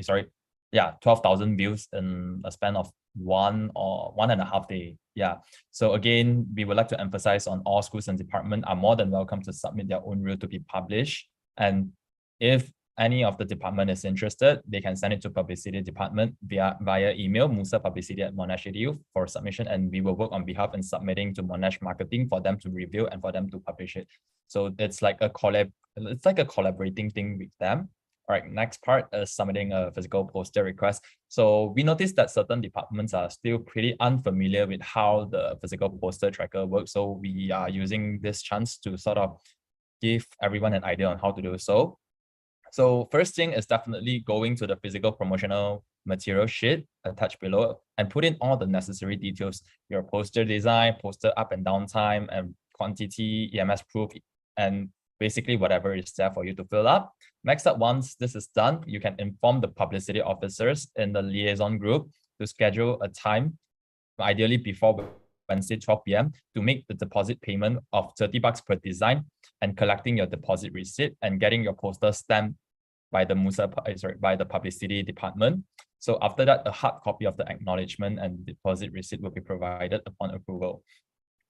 Speaker 5: views in a span of 1.5 days. Yeah. So again, we would like to emphasize on all schools and departments are more than welcome to submit their own reel to be published. And if any of the department is interested, they can send it to publicity department via email, musapublicity@monash.edu for submission, and we will work on behalf in submitting to Monash Marketing for them to review and for them to publish it. So it's like a collaborating thing with them. All right, next part is submitting a physical poster request. So we noticed that certain departments are still pretty unfamiliar with how the physical poster tracker works. So we are using this chance to sort of give everyone an idea on how to do so. So first thing is definitely going to the physical promotional material sheet attached below and put in all the necessary details, your poster design, poster up and down time, and quantity, EMS proof, and basically whatever is there for you to fill up. Next up, once this is done, you can inform the publicity officers in the liaison group to schedule a time, ideally before Wednesday 12 p.m. to make the deposit payment of $30 per design and collecting your deposit receipt and getting your poster stamped by the by the publicity department. So after that, a hard copy of the acknowledgement and deposit receipt will be provided upon approval.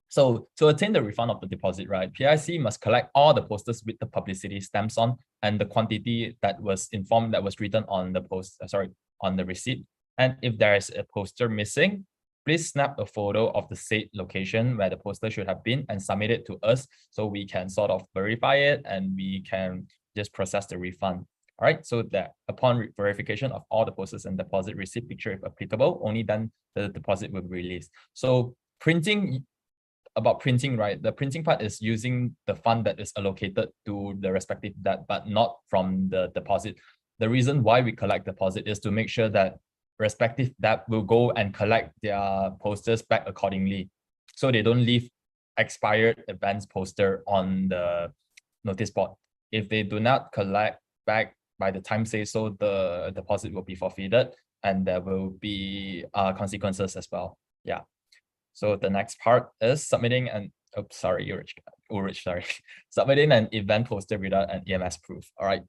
Speaker 5: So to attain the refund of the deposit, right, PIC must collect all the posters with the publicity stamps on and the quantity that was informed, that was written on the on the receipt. And if there is a poster missing, please snap a photo of the said location where the poster should have been and submit it to us so we can sort of verify it and we can just process the refund. All right, so that upon verification of all the posters and deposit receipt picture, if applicable, only then the deposit will be released. So about printing, right? The printing part is using the fund that is allocated to the respective debt, but not from the deposit. The reason why we collect deposit is to make sure that respective debt will go and collect their posters back accordingly, so they don't leave expired events poster on the notice board. If they do not collect back by the time say so, the deposit will be forfeited and there will be consequences as well. Yeah. So the next part is submitting an submitting an event poster without an EMS proof. All right.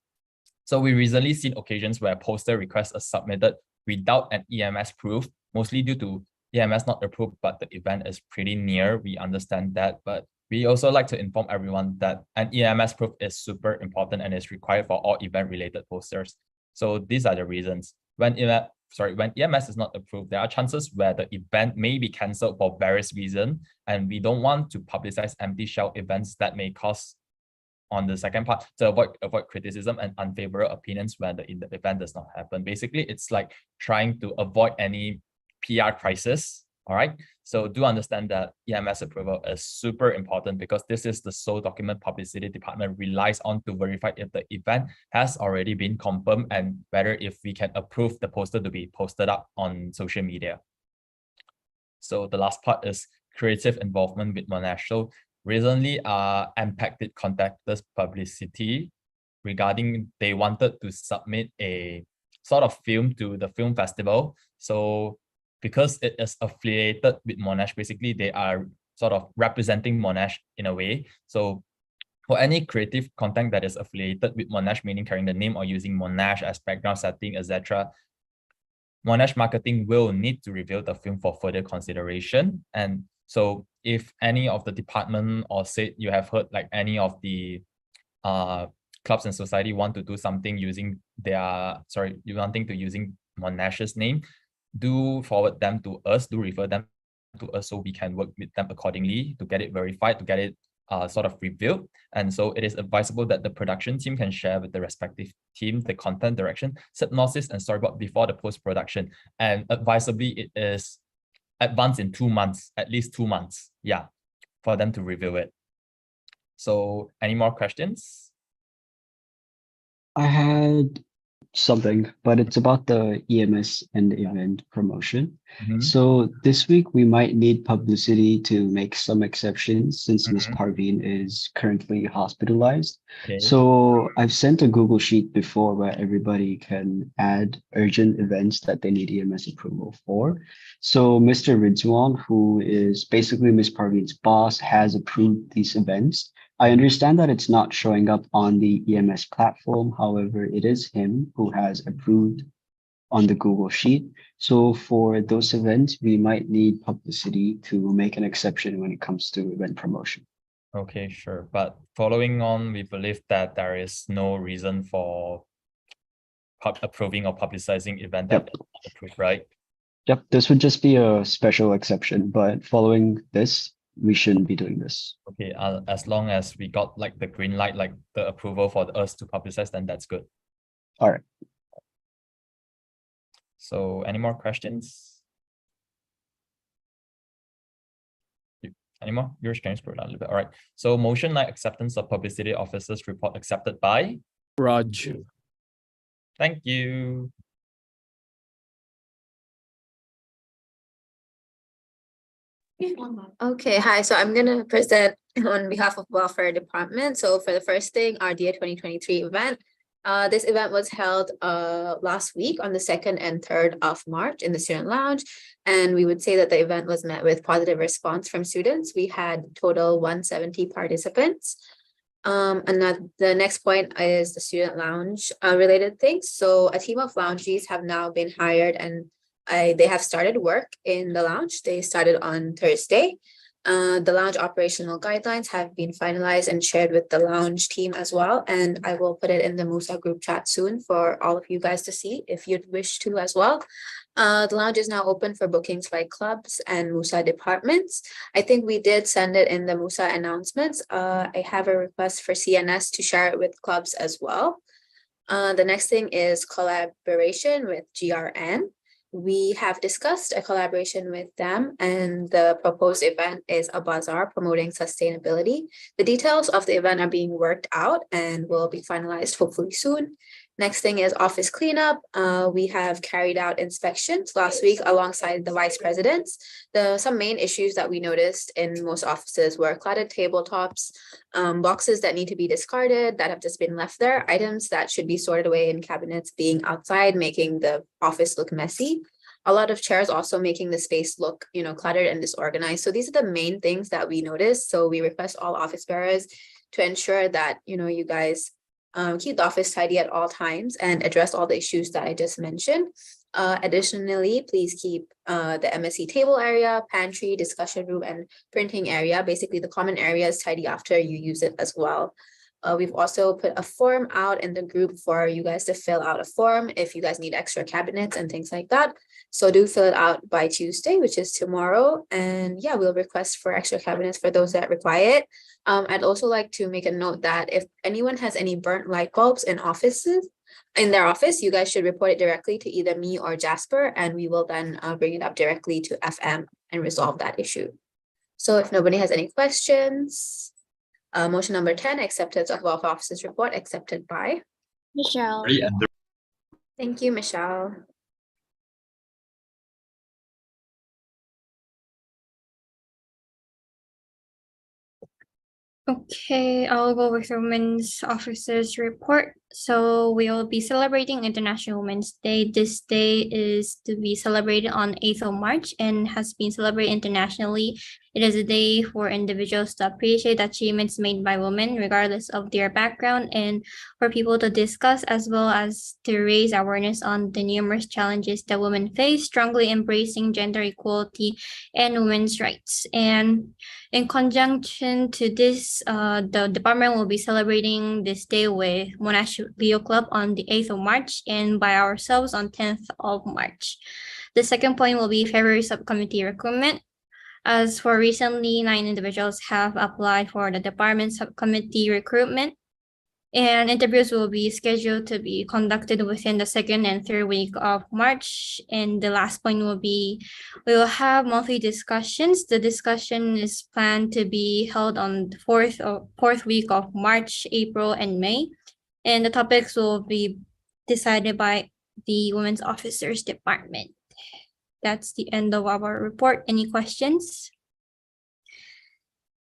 Speaker 5: So we recently seen occasions where poster requests are submitted without an EMS proof, mostly due to EMS not approved, but the event is pretty near. We understand that, but we also like to inform everyone that an EMS proof is super important and is required for all event-related posters. So these are the reasons. When EMS is not approved, there are chances where the event may be cancelled for various reasons, and we don't want to publicize empty shell events that may cause, on the second part, to avoid criticism and unfavorable opinions when the event does not happen. Basically, it's like trying to avoid any PR crisis. All right. So do understand that EMS approval is super important because this is the sole document publicity department relies on to verify if the event has already been confirmed and whether if we can approve the poster to be posted up on social media. So the last part is creative involvement with Monash. So recently, MPAC did contact us publicity regarding they wanted to submit a sort of film to the film festival. So because it is affiliated with Monash, basically they are sort of representing Monash in a way. So For any creative content that is affiliated with Monash, meaning carrying the name or using Monash as background setting, etc., Monash marketing will need to reveal the film for further consideration. And so if any of the department or say you have heard like any of the clubs and society want to do something using wanting to using Monash's name, do forward them to us, do refer them to us so we can work with them accordingly to get it verified, to get it sort of revealed. And so it is advisable that the production team can share with the respective team the content direction, synopsis, and storyboard before the post-production. And advisably, it is advanced in 2 months, at least 2 months, yeah, for them to review it. So any more questions?
Speaker 6: I had something, but it's about the EMS and the event promotion. So this week we might need publicity to make some exceptions since Ms. Parveen is currently hospitalized.
Speaker 5: Okay.
Speaker 6: So I've sent a Google Sheet before where everybody can add urgent events that they need EMS approval for. So Mr. Ridwan, who is basically Ms. Parveen's boss, has approved these events. I understand that it's not showing up on the EMS platform. However, it is him who has approved on the Google Sheet. So for those events, we might need publicity to make an exception when it comes to event promotion.
Speaker 5: Okay, sure. But following on, we believe that there is no reason for approving or publicizing event that is approved, right?
Speaker 6: Yep, this would just be a special exception, but following this, we shouldn't be doing this.
Speaker 5: Okay, as long as we got like the green light, like the approval for us to publicize, then that's good.
Speaker 6: All right.
Speaker 5: So any more questions? Any more? Yours can scroll down a little bit. All right. So motion like acceptance of publicity officers report accepted by
Speaker 10: Raj.
Speaker 5: Thank you.
Speaker 16: Okay, hi. So I'm going to present on behalf of Welfare Department. So for the first thing, our DA 2023 event. This event was held last week on the 2nd and 3rd of March in the Student Lounge. And we would say that the event was met with positive response from students. We had total 170 participants. The next point is the Student Lounge related things. So a team of loungees have now been hired and they have started work in the lounge. They started on Thursday. The lounge operational guidelines have been finalized and shared with the lounge team as well. And I will put it in the MUSA group chat soon for all of you guys to see if you'd wish to as well. The lounge is now open for bookings by clubs and MUSA departments. I think we did send it in the MUSA announcements. I have a request for CNS to share it with clubs as well. The next thing is collaboration with GRN. We have discussed a collaboration with them, and the proposed event is a bazaar promoting sustainability. The details of the event are being worked out and will be finalized hopefully soon. Next thing is office cleanup. We have carried out inspections last week alongside the vice presidents. Some main issues that we noticed in most offices were cluttered tabletops, boxes that need to be discarded that have just been left there, items that should be sorted away in cabinets being outside, making the office look messy. A lot of chairs also making the space look, cluttered and disorganized. So these are the main things that we noticed. So we request all office bearers to ensure that, you guys keep the office tidy at all times and address all the issues that I just mentioned. Additionally, please keep the MSc table area, pantry, discussion room, and printing area, basically the common areas, tidy after you use it as well. We've also put a form out in the group for you guys to fill out a form if you guys need extra cabinets and things like that. So do fill it out by Tuesday, which is tomorrow. And yeah, we'll request for extra cabinets for those that require it. I'd also like to make a note that if anyone has any burnt light bulbs in their office, you guys should report it directly to either me or Jasper, and we will then bring it up directly to FM and resolve that issue. So if nobody has any questions, motion number 10, acceptance of welfare officers report, accepted by
Speaker 13: Michelle.
Speaker 16: Thank you, Michelle.
Speaker 14: Okay, I'll go with Women's Officers Report.
Speaker 17: So we will be celebrating International Women's Day. This day is to be celebrated on 8th of March and has been celebrated internationally. It is a day for individuals to appreciate achievements made by women, regardless of their background, and for people to discuss as well as to raise awareness on the numerous challenges that women face, strongly embracing gender equality and women's rights. And in conjunction to this, the department will be celebrating this day with Monash Leo Club on the 8th of March and by ourselves on 10th of March. The second point will be February subcommittee recruitment. As for recently, 9 individuals have applied for the department subcommittee recruitment, and interviews will be scheduled to be conducted within the second and third week of March. And the last point will be, we will have monthly discussions. The discussion is planned to be held on the fourth week of March, April, and May. And the topics will be decided by the Women's Officers Department. That's the end of our report. Any questions?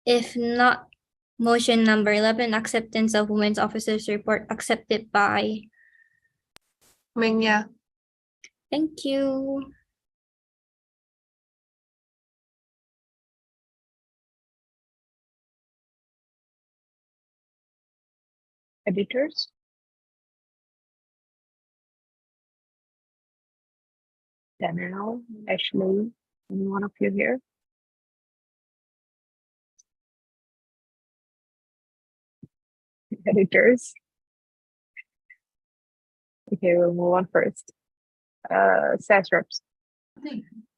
Speaker 17: If not, motion number 11, acceptance of Women's Officers Report, accepted by
Speaker 14: Mingya.
Speaker 17: Thank you.
Speaker 2: Editors? Daniel, Ashley, any one of you here? Editors? Okay, we'll move on first. SAS reps.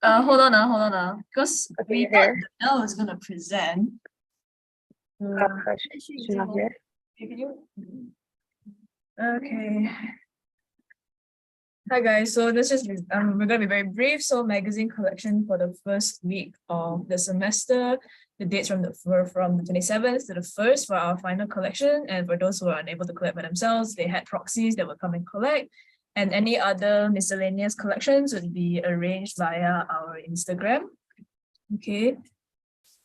Speaker 18: Hold on, because we
Speaker 2: Okay,
Speaker 18: thought
Speaker 2: here.
Speaker 18: Danielle was gonna present.
Speaker 2: She's not here.
Speaker 18: Okay. Hi guys, so this is we're gonna be very brief. So magazine collection for the first week of the semester. The dates were from the 27th to the 1st for our final collection. And for those who are unable to collect by themselves, they had proxies that would come and collect. And any other miscellaneous collections would be arranged via our Instagram. Okay.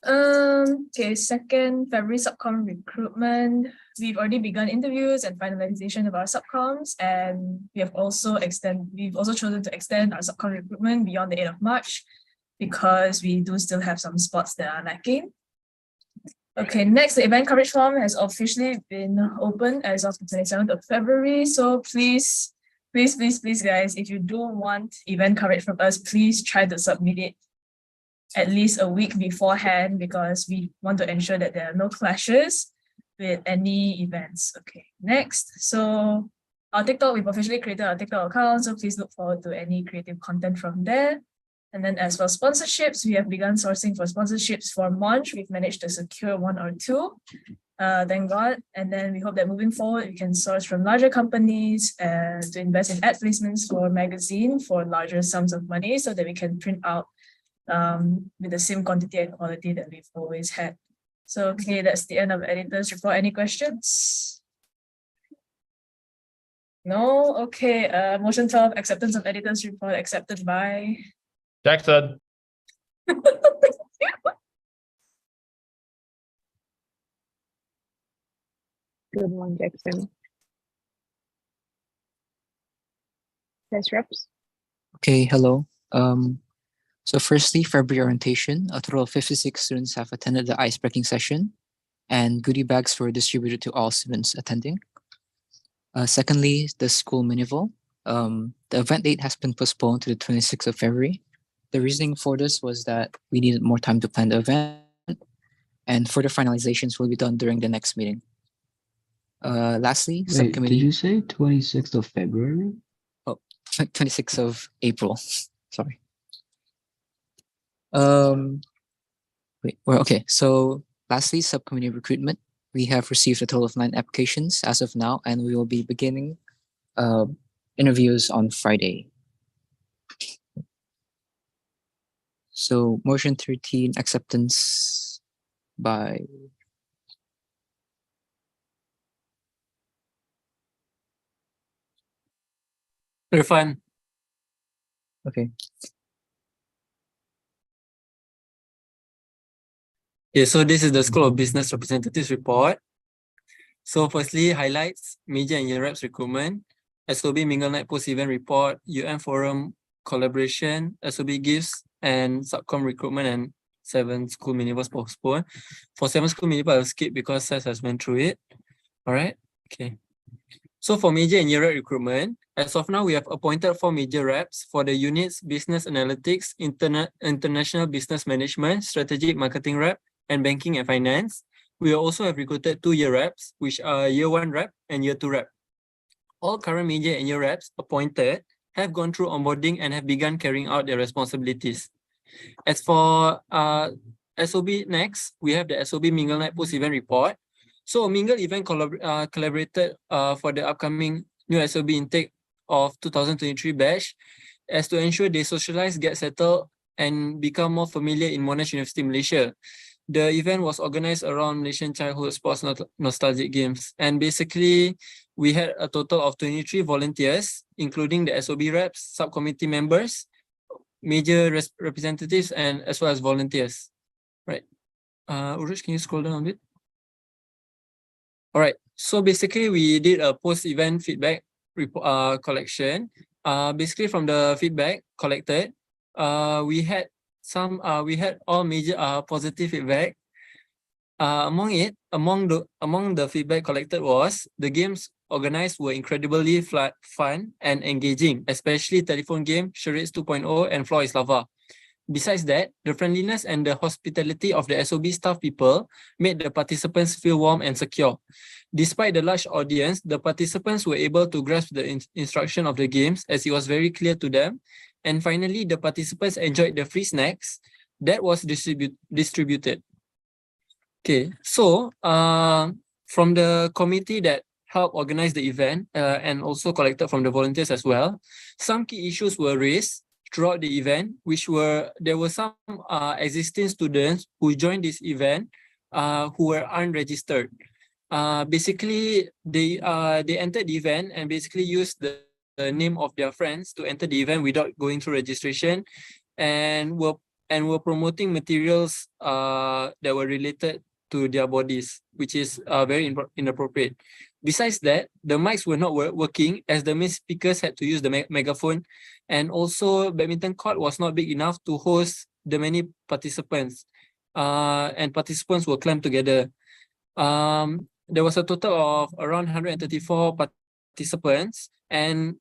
Speaker 18: Okay, second, February subcom recruitment. We've already begun interviews and finalization of our subcoms, and we've also chosen to extend our subcom recruitment beyond the 8th of March because we do still have some spots that are lacking. Okay, next, the event coverage form has officially been opened as of the 27th of February. So please, guys, if you do want event coverage from us, please try to submit it at least a week beforehand because we want to ensure that there are no clashes with any events. Okay, next. So our TikTok, we've officially created our TikTok account, so please look forward to any creative content from there. And then as for sponsorships, we have begun sourcing for sponsorships for Monash. We've managed to secure 1 or 2, thank God. And then we hope that moving forward, we can source from larger companies to invest in ad placements for magazine for larger sums of money so that we can print out with the same quantity and quality that we've always had. So, okay, that's the end of editor's report. Any questions? No? Okay, motion 12, acceptance of editor's report accepted by
Speaker 5: Jackson.
Speaker 2: Good one, Jackson. SAS reps.
Speaker 19: Okay, hello. So firstly, February orientation, a total of 56 students have attended the ice-breaking session, and goodie bags were distributed to all students attending. Secondly, the school minival. The event date has been postponed to the 26th of February. The reasoning for this was that we needed more time to plan the event, and further finalizations will be done during the next meeting. Lastly,
Speaker 6: Wait,
Speaker 19: subcommittee.
Speaker 6: did you say 26th of February?
Speaker 19: Oh, 26th of April. Sorry. Okay. So lastly, subcommittee recruitment. We have received a total of 9 applications as of now, and we will be beginning interviews on Friday. So motion 13, acceptance by
Speaker 12: Irfan.
Speaker 19: Okay.
Speaker 12: Yeah, so this is the School of Business Representatives report.
Speaker 20: So firstly, highlights, major and year reps recruitment, SOB Mingle Night post-event report, UN forum collaboration, SOB gifts, and subcom recruitment, and 7 school minivals postponed. For 7 school minivals, I'll skip because Seth has went through it. All right, okay. So for major and year rep recruitment, as of now, we have appointed 4 major reps for the units Business Analytics, International Business Management, Strategic Marketing rep, and Banking and Finance. We also have recruited 2 year reps, which are year 1 rep and year 2 rep. All current major and year reps appointed have gone through onboarding and have begun carrying out their responsibilities. As for SOB next, we have the SOB Mingle Night post-event report. So Mingle event collaborated for the upcoming new SOB intake of 2023 batch as to ensure they socialize, get settled, and become more familiar in Monash University, Malaysia. The event was organized around Malaysian childhood sports nostalgic games. And basically, we had a total of 23 volunteers, including the SOB reps, subcommittee members, major representatives, and as well as volunteers. Right. Urush, can you scroll down a bit? All right. So basically, we did a post-event feedback collection. Basically, from the feedback collected, we had all major positive feedback. Among the feedback collected was the games organized were incredibly fun and engaging, especially telephone game, Charades 2.0, and Floor is Lava. Besides that, the friendliness and the hospitality of the SOB staff people made the participants feel warm and secure. Despite the large audience, the participants were able to grasp the instruction of the games as it was very clear to them. And finally, the participants enjoyed the free snacks that was distributed. Okay, so from the committee that helped organize the event and also collected from the volunteers as well, some key issues were raised throughout the event, there were some existing students who joined this event who were unregistered. Basically, they entered the event and basically used the name of their friends to enter the event without going through registration, and were promoting materials that were related to their bodies, which is very inappropriate. Besides that, the mics were not working as the main speakers had to use the megaphone, and also badminton court was not big enough to host the many participants, and participants were clamped together. There was a total of around 134 participants, and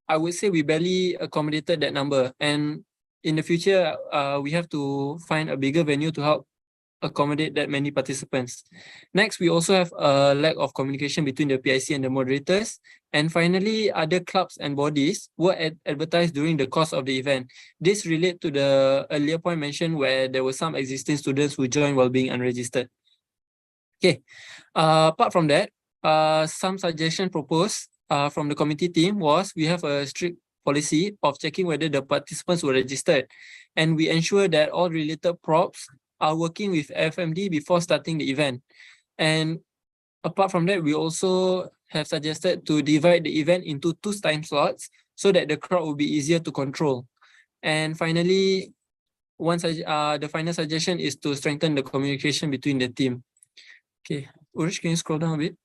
Speaker 20: I would say we barely accommodated that number. And in the future, we have to find a bigger venue to help accommodate that many participants. Next, we also have a lack of communication between the PIC and the moderators. And finally, other clubs and bodies were advertised during the course of the event. This relates to the earlier point mentioned where there were some existing students who joined while being unregistered. Okay, apart from that, some suggestion proposed from the committee team was we have a strict policy of checking whether the participants were registered, and we ensure that all related props are working with FMD before starting the event. And apart from that, we also have suggested to divide the event into 2 time slots so that the crowd will be easier to control. And finally, the final suggestion is to strengthen the communication between the team. Okay, Urush, can you scroll down a bit?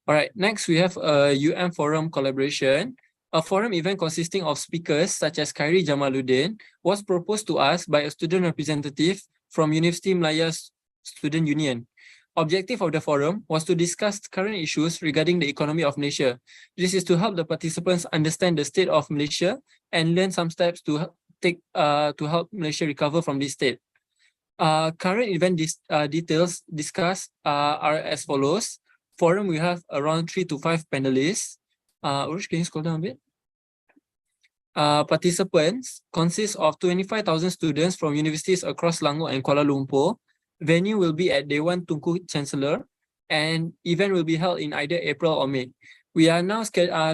Speaker 20: All right, next we have a UN forum collaboration. A forum event consisting of speakers such as Khairi Jamaluddin was proposed to us by a student representative from University Malaya Student Union. Objective of the forum was to discuss current issues regarding the economy of Malaysia. This is to help the participants understand the state of Malaysia and learn some steps to take to help Malaysia recover from this state. Current event details discussed are as follows. Forum, we have around 3 to 5 panelists. Urush, can you scroll down a bit? Participants consist of 25,000 students from universities across Selangor and Kuala Lumpur. Venue will be at Dewan Tunku Chancellor, and event will be held in either April or May. We are now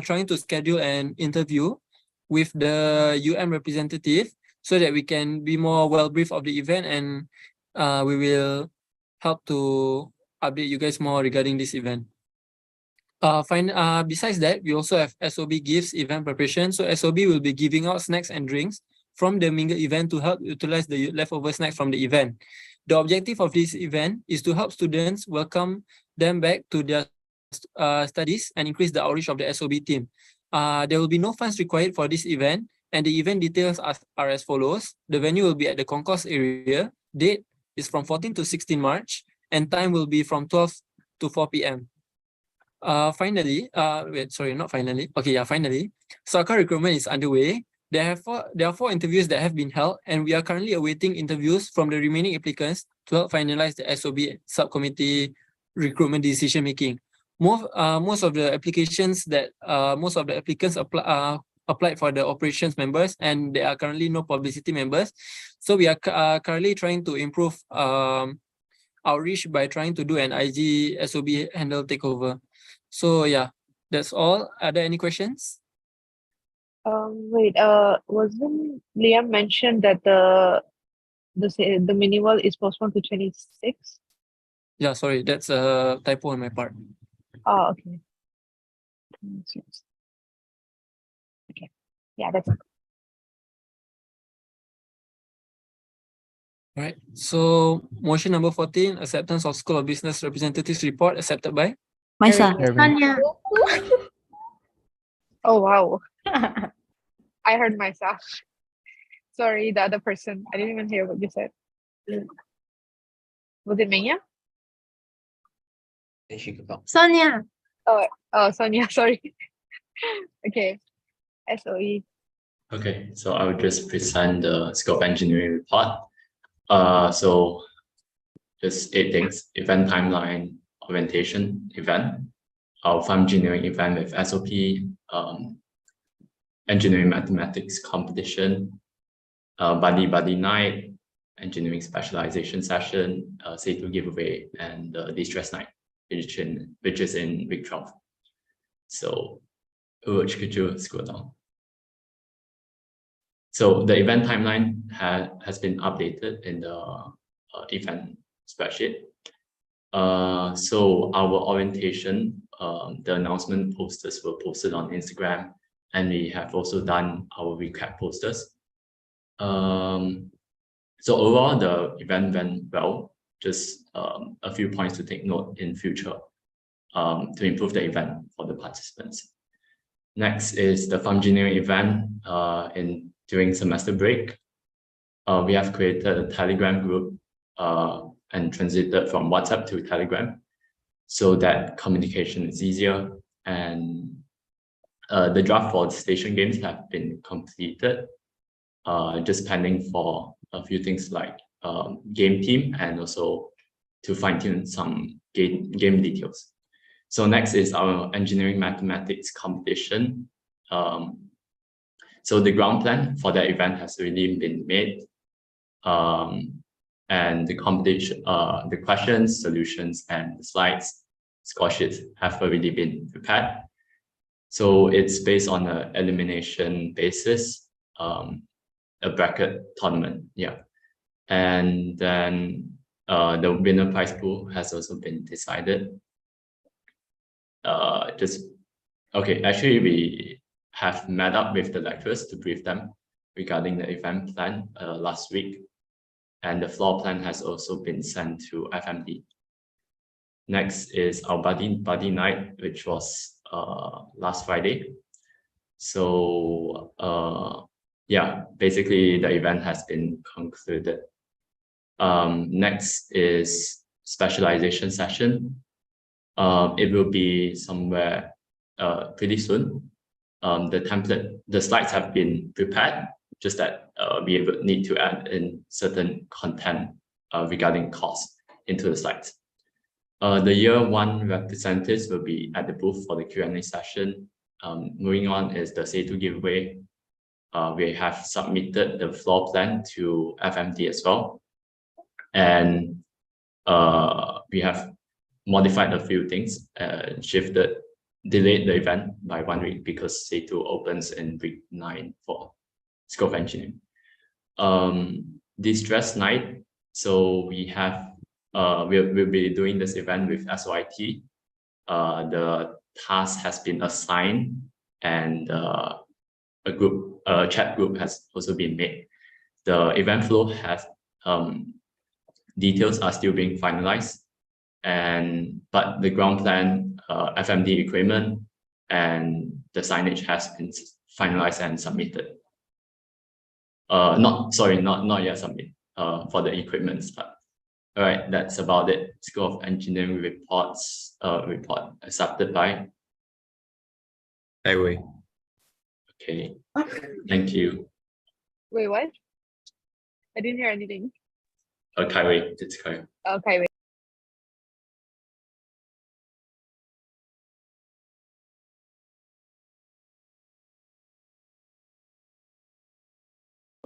Speaker 20: trying to schedule an interview with the UN representative so that we can be more well briefed of the event, and we will help to update you guys more regarding this event. Besides that, we also have SOB gifts event preparation. So SOB will be giving out snacks and drinks from the Mingle event to help utilize the leftover snacks from the event. The objective of this event is to help students welcome them back to their studies and increase the outreach of the SOB team. There will be no funds required for this event, and the event details are as follows. The venue will be at the concourse area. Date is from 14 to 16 March, and time will be from 12 to 4 p.m. Finally, soccer recruitment is underway. There are four interviews that have been held, and we are currently awaiting interviews from the remaining applicants to help finalize the SOB subcommittee recruitment decision making. Most of the applicants applied for the operations members, and there are currently no publicity members. So we are currently trying to improve outreach by trying to do an IG SOB handle takeover. So yeah, that's all. Are there any questions?
Speaker 2: Wasn't Liam mentioned that the minimal is postponed to 26?
Speaker 20: Yeah, sorry, that's a typo on my part.
Speaker 2: Oh, okay. 26. Okay. Yeah, that's it.
Speaker 20: All right. So motion number 14, acceptance of School of Business Representatives report accepted by
Speaker 7: MUSA.
Speaker 14: Sonia.
Speaker 2: Oh, wow. I heard myself. Sorry, the other person. I didn't even hear what you said. Was it Maya?
Speaker 14: Sonia.
Speaker 2: Oh, Sonia, sorry. Okay. SOE.
Speaker 3: Okay, so I will just present the scope engineering report. So just 8 things: event timeline, orientation event, our farm engineering event with SOP, engineering mathematics competition, buddy night, engineering specialization session, SETU giveaway, and de-stress night, which is in week 12. So Urge, could you scroll down? So the event timeline has been updated in the event spreadsheet. So our orientation, the announcement posters were posted on Instagram, and we have also done our recap posters. So overall, the event went well. Just a few points to take note in future to improve the event for the participants. Next is the farm engineering event during semester break. We have created a Telegram group and transited from WhatsApp to Telegram so that communication is easier. And the draft for the station games have been completed, just pending for a few things like game theme and also to fine-tune some game details. So next is our engineering mathematics competition. So the ground plan for that event has already been made. And the competition, the questions, solutions, and the slides, score sheets have already been prepared. So it's based on an elimination basis, a bracket tournament, yeah. And then the winner prize pool has also been decided. Actually, we have met up with the lecturers to brief them regarding the event plan last week, and the floor plan has also been sent to FMD. Next is our buddy night, which was last Friday. So yeah, basically the event has been concluded. Next is specialization session. It will be somewhere pretty soon. The slides have been prepared, just that we will need to add in certain content regarding cost into the slides. The year 1 representatives will be at the booth for the Q&A session. Moving on is the SETU giveaway. We have submitted the floor plan to FMD as well. And we have modified a few things, delayed the event by 1 week because SETU opens in week 9 for scope engineering. De-stress night. So we have we'll be doing this event with SOIT. The task has been assigned, and a chat group has also been made. The event flow has details are still being finalized. But the ground plan, FMD equipment, and the signage has been finalized and submitted. Not yet submitted for the equipments, but all right, that's about it. School of Engineering report accepted by Highway. Okay, thank you.
Speaker 2: Wait, what? I didn't hear anything.
Speaker 3: Highway, it's Highway.
Speaker 2: Okay, wait.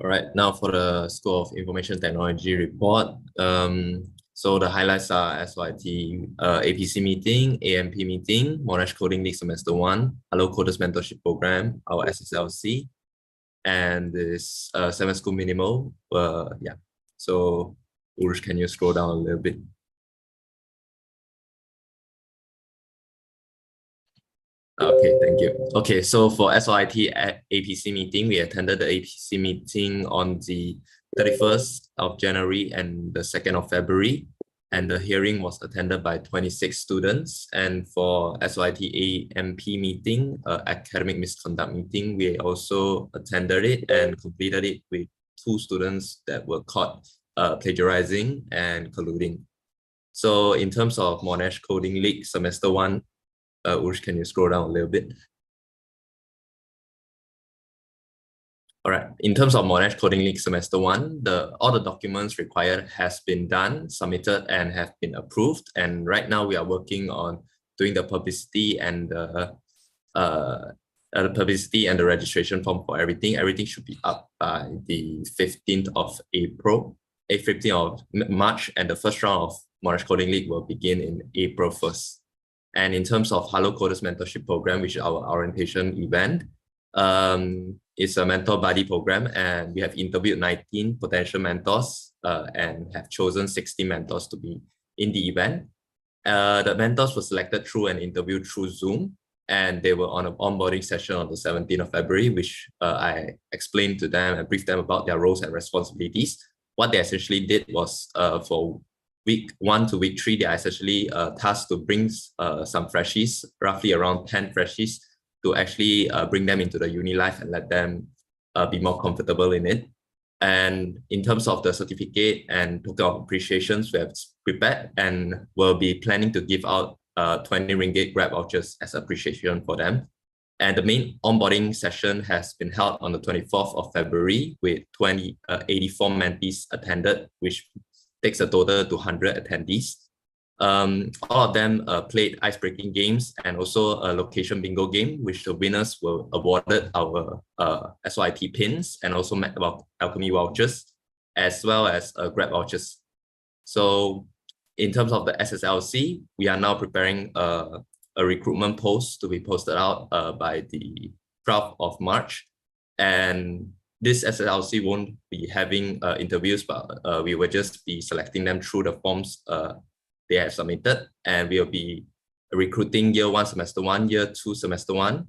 Speaker 21: All right, now for the School of Information Technology report. So the highlights are SYT APC meeting, AMP meeting, Monash Coding League Semester 1, Hello Coders Mentorship Program, our SSLC, and this 7 school minimal. Yeah, so Urush, can you scroll down a little bit? Okay, thank you. Okay, so for SYT APC meeting, we attended the APC meeting on the 31st of January and the 2nd of February, and the hearing was attended by 26 students. And for SYT AMP meeting, academic misconduct meeting, we also attended it and completed it with 2 students that were caught plagiarizing and colluding. So in terms of Monash Coding League Semester 1, Urush, can you scroll down a little bit? All right, in terms of Monash Coding League Semester 1, all the documents required has been done, submitted, and have been approved. And right now we are working on doing the publicity and the registration form for everything. Everything should be up by the 15th of April, 15th of March, and the first round of Monash Coding League will begin in April 1st. And in terms of Hello Coders Mentorship Program, which is our orientation event, it's a mentor buddy program, and we have interviewed 19 potential mentors and have chosen 60 mentors to be in the event. The mentors were selected through an interview through Zoom, and they were on an onboarding session on the 17th of February, which I explained to them and briefed them about their roles and responsibilities. What they essentially did was for week 1 to week 3, they are essentially tasked to bring some freshies, roughly around 10 freshies, to actually bring them into the uni life and let them be more comfortable in it. And in terms of the certificate and token of appreciations, we have prepared and will be planning to give out 20 ringgit Grab vouchers as appreciation for them. And the main onboarding session has been held on the 24th of February with 84 mentees attended, which takes a total to 100 attendees. All of them played ice-breaking games and also a location bingo game, which the winners were awarded our SYT pins and also alchemy vouchers, as well as Grab vouchers. So in terms of the SSLC, we are now preparing a recruitment post to be posted out by the 12th of March. And this SSLC won't be having interviews, but we will just be selecting them through the forms they have submitted, and we'll be recruiting year 1 semester 1, year 2 semester 1,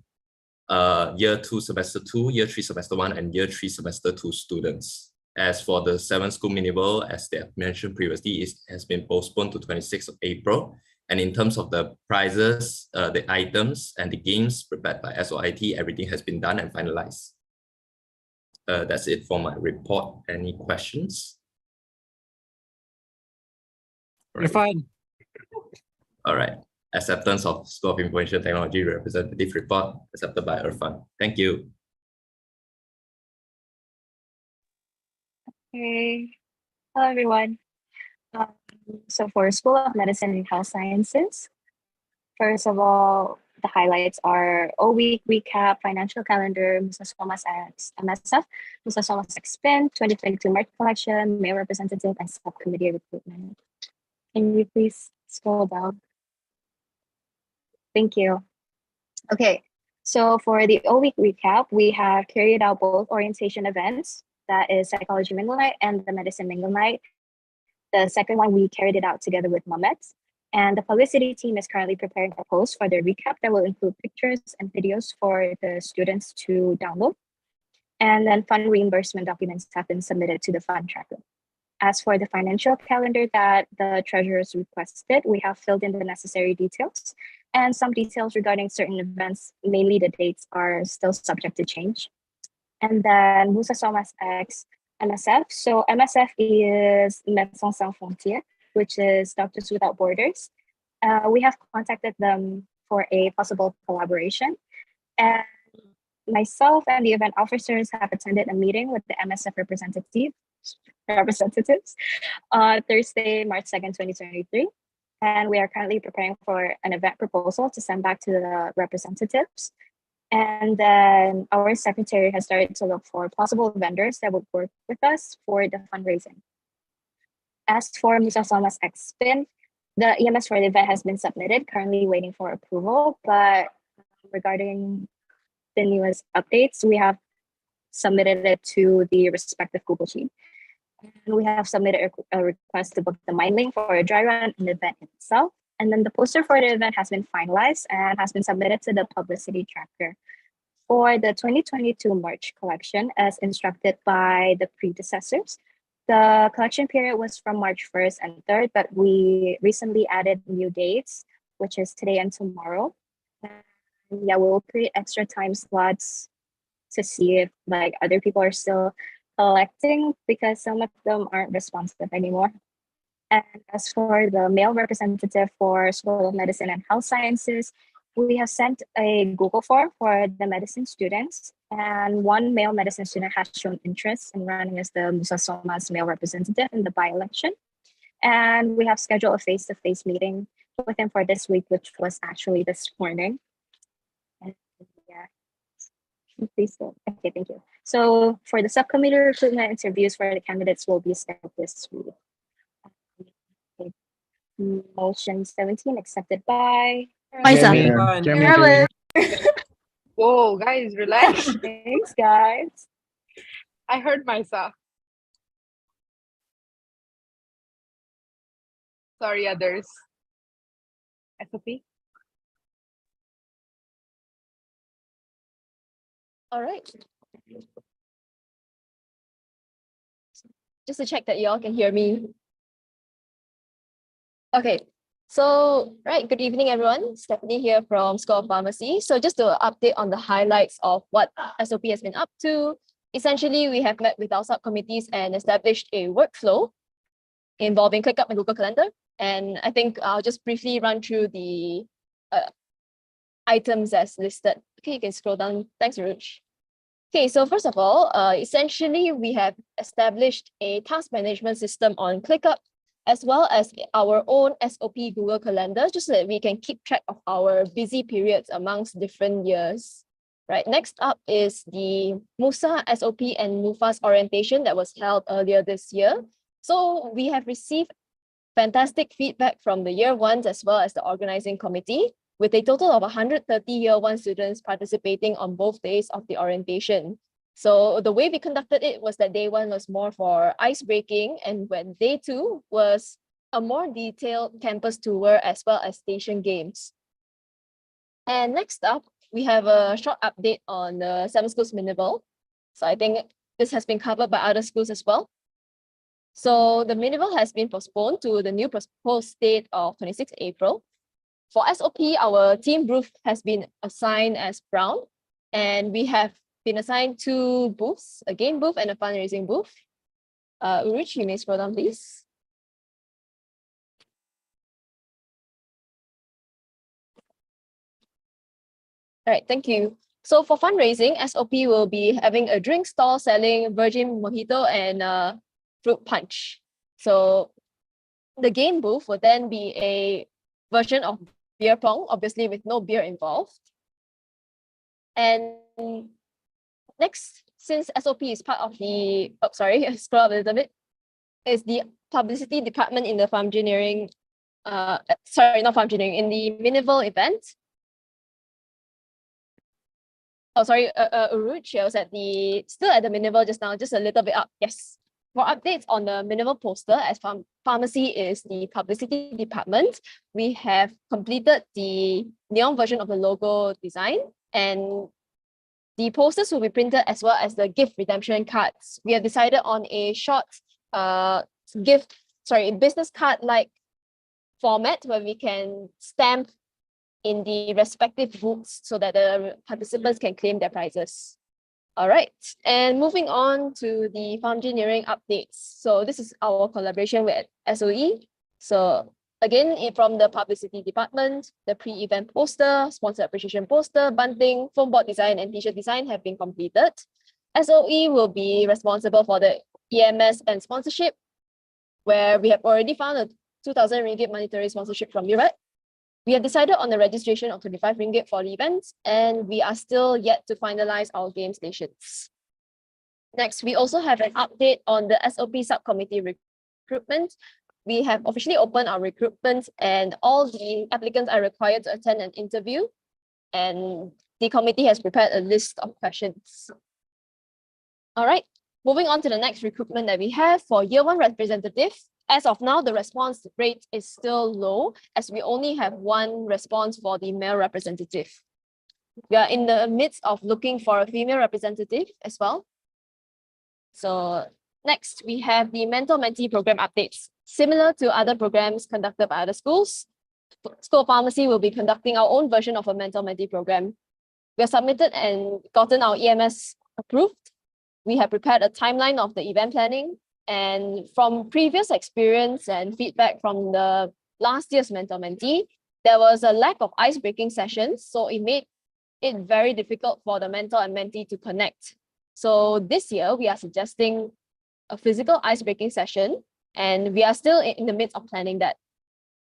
Speaker 21: year 2 semester 2, year 3 semester 1, and year 3 semester 2 students. As for the 7 school minimal, as they have mentioned previously, it has been postponed to 26th of April. And in terms of the prizes, the items, and the games prepared by SYT, everything has been done and finalized. That's it for my report. Any questions?
Speaker 20: Irfan.
Speaker 21: All right. Acceptance of School of Information Technology representative report accepted by Irfan. Thank you.
Speaker 2: Okay. Hello, everyone. So for School of Medicine and Health Sciences, first of all, the highlights are O-Week recap, financial calendar, MUSA SOMAS MSF, MUSA SOMAS Expand, 2022 March collection, mayor representative, and subcommittee recruitment. Can you please scroll down? Thank you. Okay, so for the O-Week recap, we have carried out both orientation events, that is Psychology Mingle Night and the Medicine Mingle Night. The second one, we carried it out together with Mamet. And the publicity team is currently preparing a post for the recap that will include pictures and videos for the students to download. And then fund reimbursement documents have been submitted to the fund tracker.
Speaker 8: As for the financial calendar that the treasurers requested, we have filled in the necessary details, and some details regarding certain events, mainly the dates, are still subject to change. And then MUSA SOMAS X MSF. So MSF is Médecins Sans Frontières, which is Doctors Without Borders. We have contacted them for a possible collaboration. And myself and the event officers have attended a meeting with the MSF representatives on Thursday, March 2nd, 2023. And we are currently preparing for an event proposal to send back to the representatives. And then our secretary has started to look for possible vendors that would work with us for the fundraising. As for MUSA SOMAS X Spin, the EMS for the event has been submitted, currently waiting for approval. But regarding the newest updates, we have submitted it to the respective Google Sheet. And we have submitted a request to book the mine link for a dry run in the event itself. And then the poster for the event has been finalized and has been submitted to the publicity tracker. For the 2022 March collection, as instructed by the predecessors, the collection period was from March 1st and 3rd, but we recently added new dates, which is today and tomorrow. And yeah, we'll create extra time slots to see if like other people are still collecting, because some of them aren't responsive anymore. And as for the male representative for School of Medicine and Health Sciences, we have sent a Google form for the medicine students, and one male medicine student has shown interest in running as the MUSA SOMAS male representative in the by-election. And we have scheduled a face-to-face meeting with him for this week, which was actually this morning. And yeah, please go. Okay, thank you. So for the subcommittee recruitment, interviews for the candidates will be scheduled this week. Motion 17 accepted by
Speaker 2: Marilyn. Whoa, guys, relax.
Speaker 8: Thanks, guys.
Speaker 2: I heard myself. Sorry, others. SOP.
Speaker 22: All right. Just to check that y'all can hear me. Okay, so, right, good evening, everyone. Stephanie here from School of Pharmacy. So just to update on the highlights of what SOP has been up to, essentially, we have met with our subcommittees and established a workflow involving ClickUp and Google Calendar. And I think I'll just briefly run through the items as listed. Okay, you can scroll down. Thanks, Ruch. Okay, so first of all, essentially, we have established a task management system on ClickUp, as well as our own SOP Google Calendar, just so that we can keep track of our busy periods amongst different years. Right, next up is the MUSA SOP and MUFAS orientation that was held earlier this year. So we have received fantastic feedback from the year ones as well as the organizing committee, with a total of 130 year one students participating on both days of the orientation. So the way we conducted it was that day one was more for ice breaking, and when day two was a more detailed campus tour as well as station games. And next up, we have a short update on the 7 schools minival. So I think this has been covered by other schools as well. So the minival has been postponed to the new proposed date of 26 April. For SOP, our team booth has been assigned as brown, and we have been assigned 2 booths, a game booth and a fundraising booth. Urich, you may scroll down, please. All right, thank you. So for fundraising, SOP will be having a drink stall selling virgin mojito and fruit punch. So the game booth will then be a version of beer pong, obviously with no beer involved. And next, since SOP is part of the, oh, sorry, scroll up a little bit, is the publicity department in the farm engineering, sorry, not farm engineering, in the minival event. Oh, sorry, Uruch, I was at the, still at the minival just now, just a little bit up, yes. For updates on the minival poster, as pharmacy is the publicity department, we have completed the neon version of the logo design, and the posters will be printed as well as the gift redemption cards. We have decided on a short business card like format where we can stamp in the respective booths so that the participants can claim their prizes. All right, and moving on to the farm engineering updates. So this is our collaboration with SOE. So again, from the publicity department, the pre-event poster, sponsor appreciation poster, bunting, foam board design, and t-shirt design have been completed. SOE will be responsible for the EMS and sponsorship, where we have already found a 2,000 ringgit monetary sponsorship from Murat. We have decided on the registration of 25 ringgit for the events, and we are still yet to finalize our game stations. Next, we also have an update on the SOP subcommittee recruitment. We have officially opened our recruitment, and all the applicants are required to attend an interview, and the committee has prepared a list of questions. All right, moving on to the next recruitment that we have for Year 1 representative. As of now, the response rate is still low as we only have one response for the male representative. We are in the midst of looking for a female representative as well. So next, we have the mentor-mentee program updates. Similar to other programs conducted by other schools, School of Pharmacy will be conducting our own version of a mentor-mentee program. We have submitted and gotten our EMS approved. We have prepared a timeline of the event planning. And from previous experience and feedback from the last year's mentor-mentee, there was a lack of ice-breaking sessions, so it made it very difficult for the mentor and mentee to connect. So this year, we are suggesting a physical ice-breaking session, and we are still in the midst of planning that.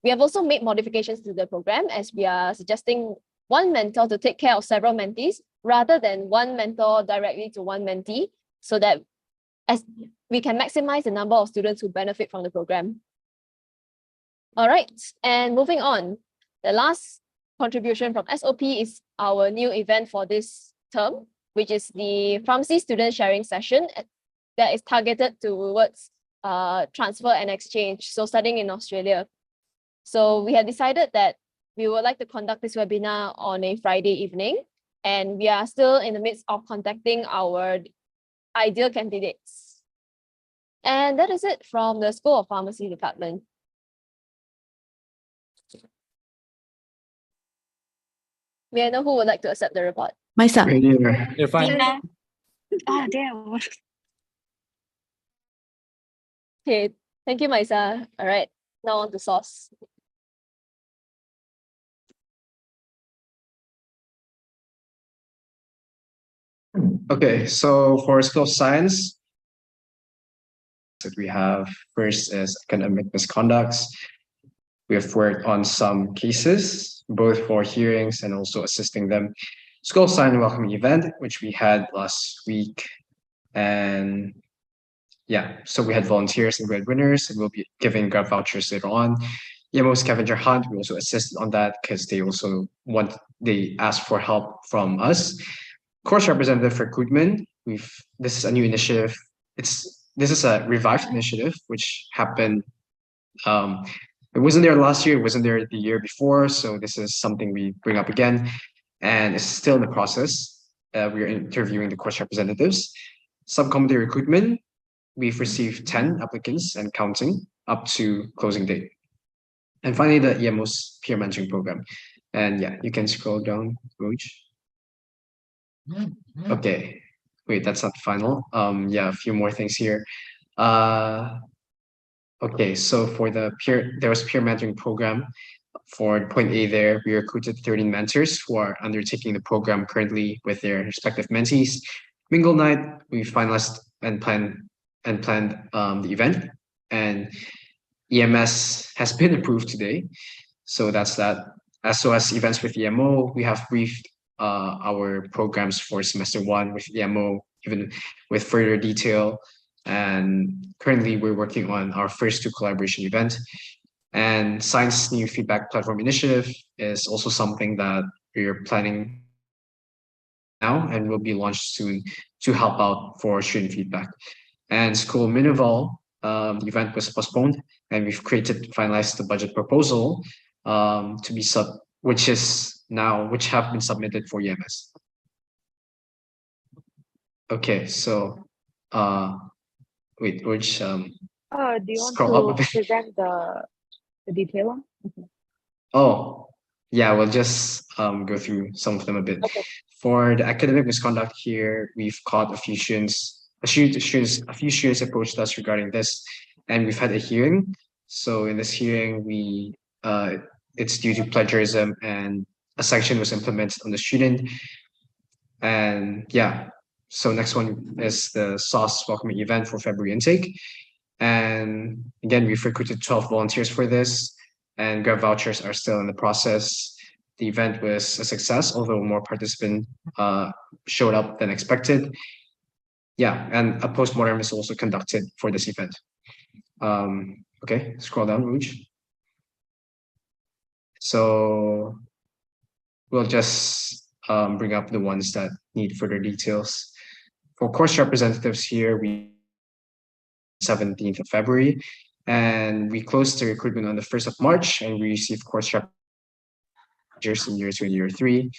Speaker 22: We have also made modifications to the program as we are suggesting one mentor to take care of several mentees rather than one mentor directly to one mentee, so that as we can maximize the number of students who benefit from the program. All right, and moving on, the last contribution from SOP is our new event for this term, which is the pharmacy student sharing session that is targeted towards transfer and exchange, so studying in Australia. So we have decided that we would like to conduct this webinar on a Friday evening, and we are still in the midst of contacting our ideal candidates. And that is it from the School of Pharmacy department. May I know who would like to accept the report?
Speaker 1: MUSA.
Speaker 6: Right here.
Speaker 20: You're fine.
Speaker 2: Ah, damn.
Speaker 22: Okay, thank you, Maisa. All right, now on to sauce.
Speaker 9: Okay, so for School of Science, that we have first is academic misconducts. We have worked on some cases, both for hearings and also assisting them. School of Science welcoming event, which we had last week. And yeah, so we had volunteers and grade winners, and we'll be giving grant vouchers later on. EMO scavenger hunt, we also assisted on that because they asked for help from us. Course representative recruitment, this is a new initiative. This is a revived initiative which happened. It wasn't there last year, it wasn't there the year before, so this is something we bring up again, and it's still in the process. We are interviewing the course representatives. Subcommittee recruitment, we've received 10 applicants and counting up to closing date. And finally, the EMO's peer mentoring program. And yeah, you can scroll down, Roj. Okay, wait, that's not final. Yeah, a few more things here. Okay, so for there was peer mentoring program. For point A there, we recruited 13 mentors who are undertaking the program currently with their respective mentees. Mingle night, we finalized and planned the event, and EMS has been approved today. So that's that. As well as events with EMO, we have briefed our programs for semester 1 with EMO, even with further detail. And currently we're working on our first 2 collaboration event. And Science New Feedback Platform Initiative is also something that we're planning now and will be launched soon to help out for student feedback. And School Minival, the event was postponed, and we've finalized the budget proposal which have been submitted for EMS. Okay, so wait, which
Speaker 2: Do you want
Speaker 9: scroll up a
Speaker 2: to
Speaker 9: bit.
Speaker 2: present the detail one? Okay.
Speaker 9: Oh, yeah, we'll just go through some of them a bit.
Speaker 2: Okay.
Speaker 9: For the academic misconduct here, we've caught a few students, a few students approached us regarding this, and we've had a hearing. So in this hearing, it's due to plagiarism, and a sanction was implemented on the student. And yeah, so next one is the sauce welcoming event for February intake. And again, we've recruited 12 volunteers for this, and Grab vouchers are still in the process. The event was a success, although more participants showed up than expected. Yeah, and a postmortem is also conducted for this event. Okay, scroll down, Rouge. So we'll just bring up the ones that need further details. For course representatives here, we 17th of February, and we closed the recruitment on the 1st of March, and we received course representatives in year 2 and year 3.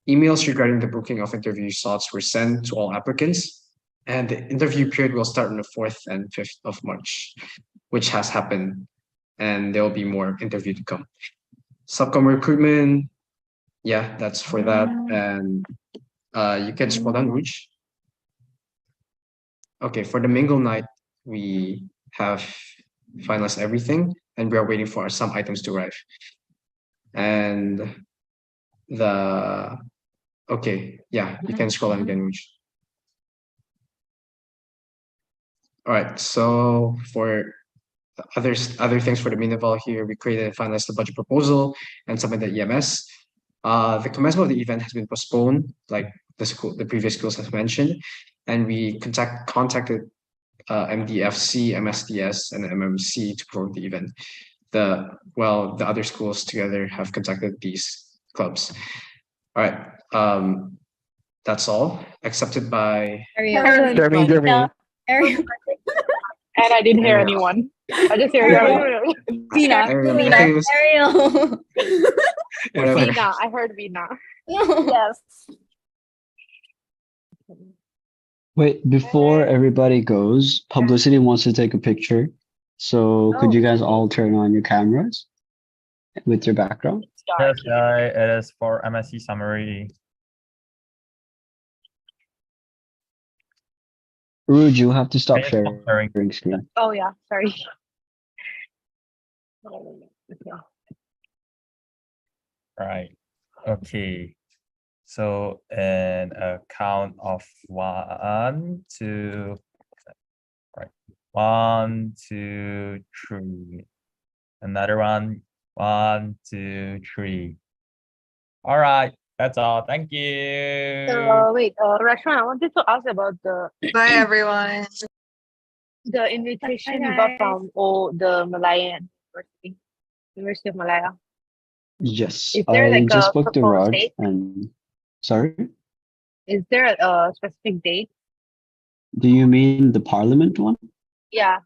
Speaker 9: Emails regarding the booking of interview slots were sent to all applicants, and the interview period will start on the 4th and 5th of March, which has happened, and there will be more interview to come. Subcom recruitment, yeah, that's for that, and you can scroll down, Rouge. Okay, for the mingle night, we have finalized everything, and we are waiting for some items to arrive. And okay, yeah, you can scroll down again, Rouge. All right, so for other things for the minival here, we created and finalized the budget proposal and submitted the EMS. The commencement of the event has been postponed, like the previous schools have mentioned, and we contacted MDFC, MSDS, and MMC to promote the event. The other schools together have contacted these clubs. All right, that's all accepted by
Speaker 2: Jeremy.
Speaker 17: Ariel.
Speaker 2: And I didn't hear
Speaker 9: Ariel.
Speaker 2: anyone. I just hear
Speaker 17: Vina.
Speaker 9: Ariel,
Speaker 17: Vina.
Speaker 9: I think it was-
Speaker 17: Ariel.
Speaker 9: Whatever.
Speaker 2: Vina. I heard Vina.
Speaker 17: Yes.
Speaker 6: Wait, before everybody goes, publicity wants to take a picture. So could you guys all turn on your cameras with your background?
Speaker 5: Yes, it is for MSc summary.
Speaker 6: Rouge, you have to stop
Speaker 5: Can you stop
Speaker 6: sharing screen.
Speaker 2: Oh yeah, sorry. Okay.
Speaker 5: Right. Okay. So in a count of 1, 2, right. 1, 2, 3. Another one. 1, 2, 3. All right. That's all. Thank you.
Speaker 2: Wait, Rashman, I wanted to ask about
Speaker 4: Bye, everyone.
Speaker 2: the invitation you got from the Malayan University of Malaya.
Speaker 6: Yes,
Speaker 2: Is there
Speaker 6: I
Speaker 2: like
Speaker 6: just
Speaker 2: a
Speaker 6: spoke to
Speaker 2: proposed
Speaker 6: Raj
Speaker 2: date?
Speaker 6: and sorry,
Speaker 2: Is there a specific date?
Speaker 6: do you mean the parliament one?
Speaker 2: Yeah,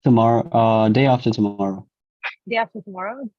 Speaker 6: Tomorrow, day after tomorrow.
Speaker 2: day after tomorrow.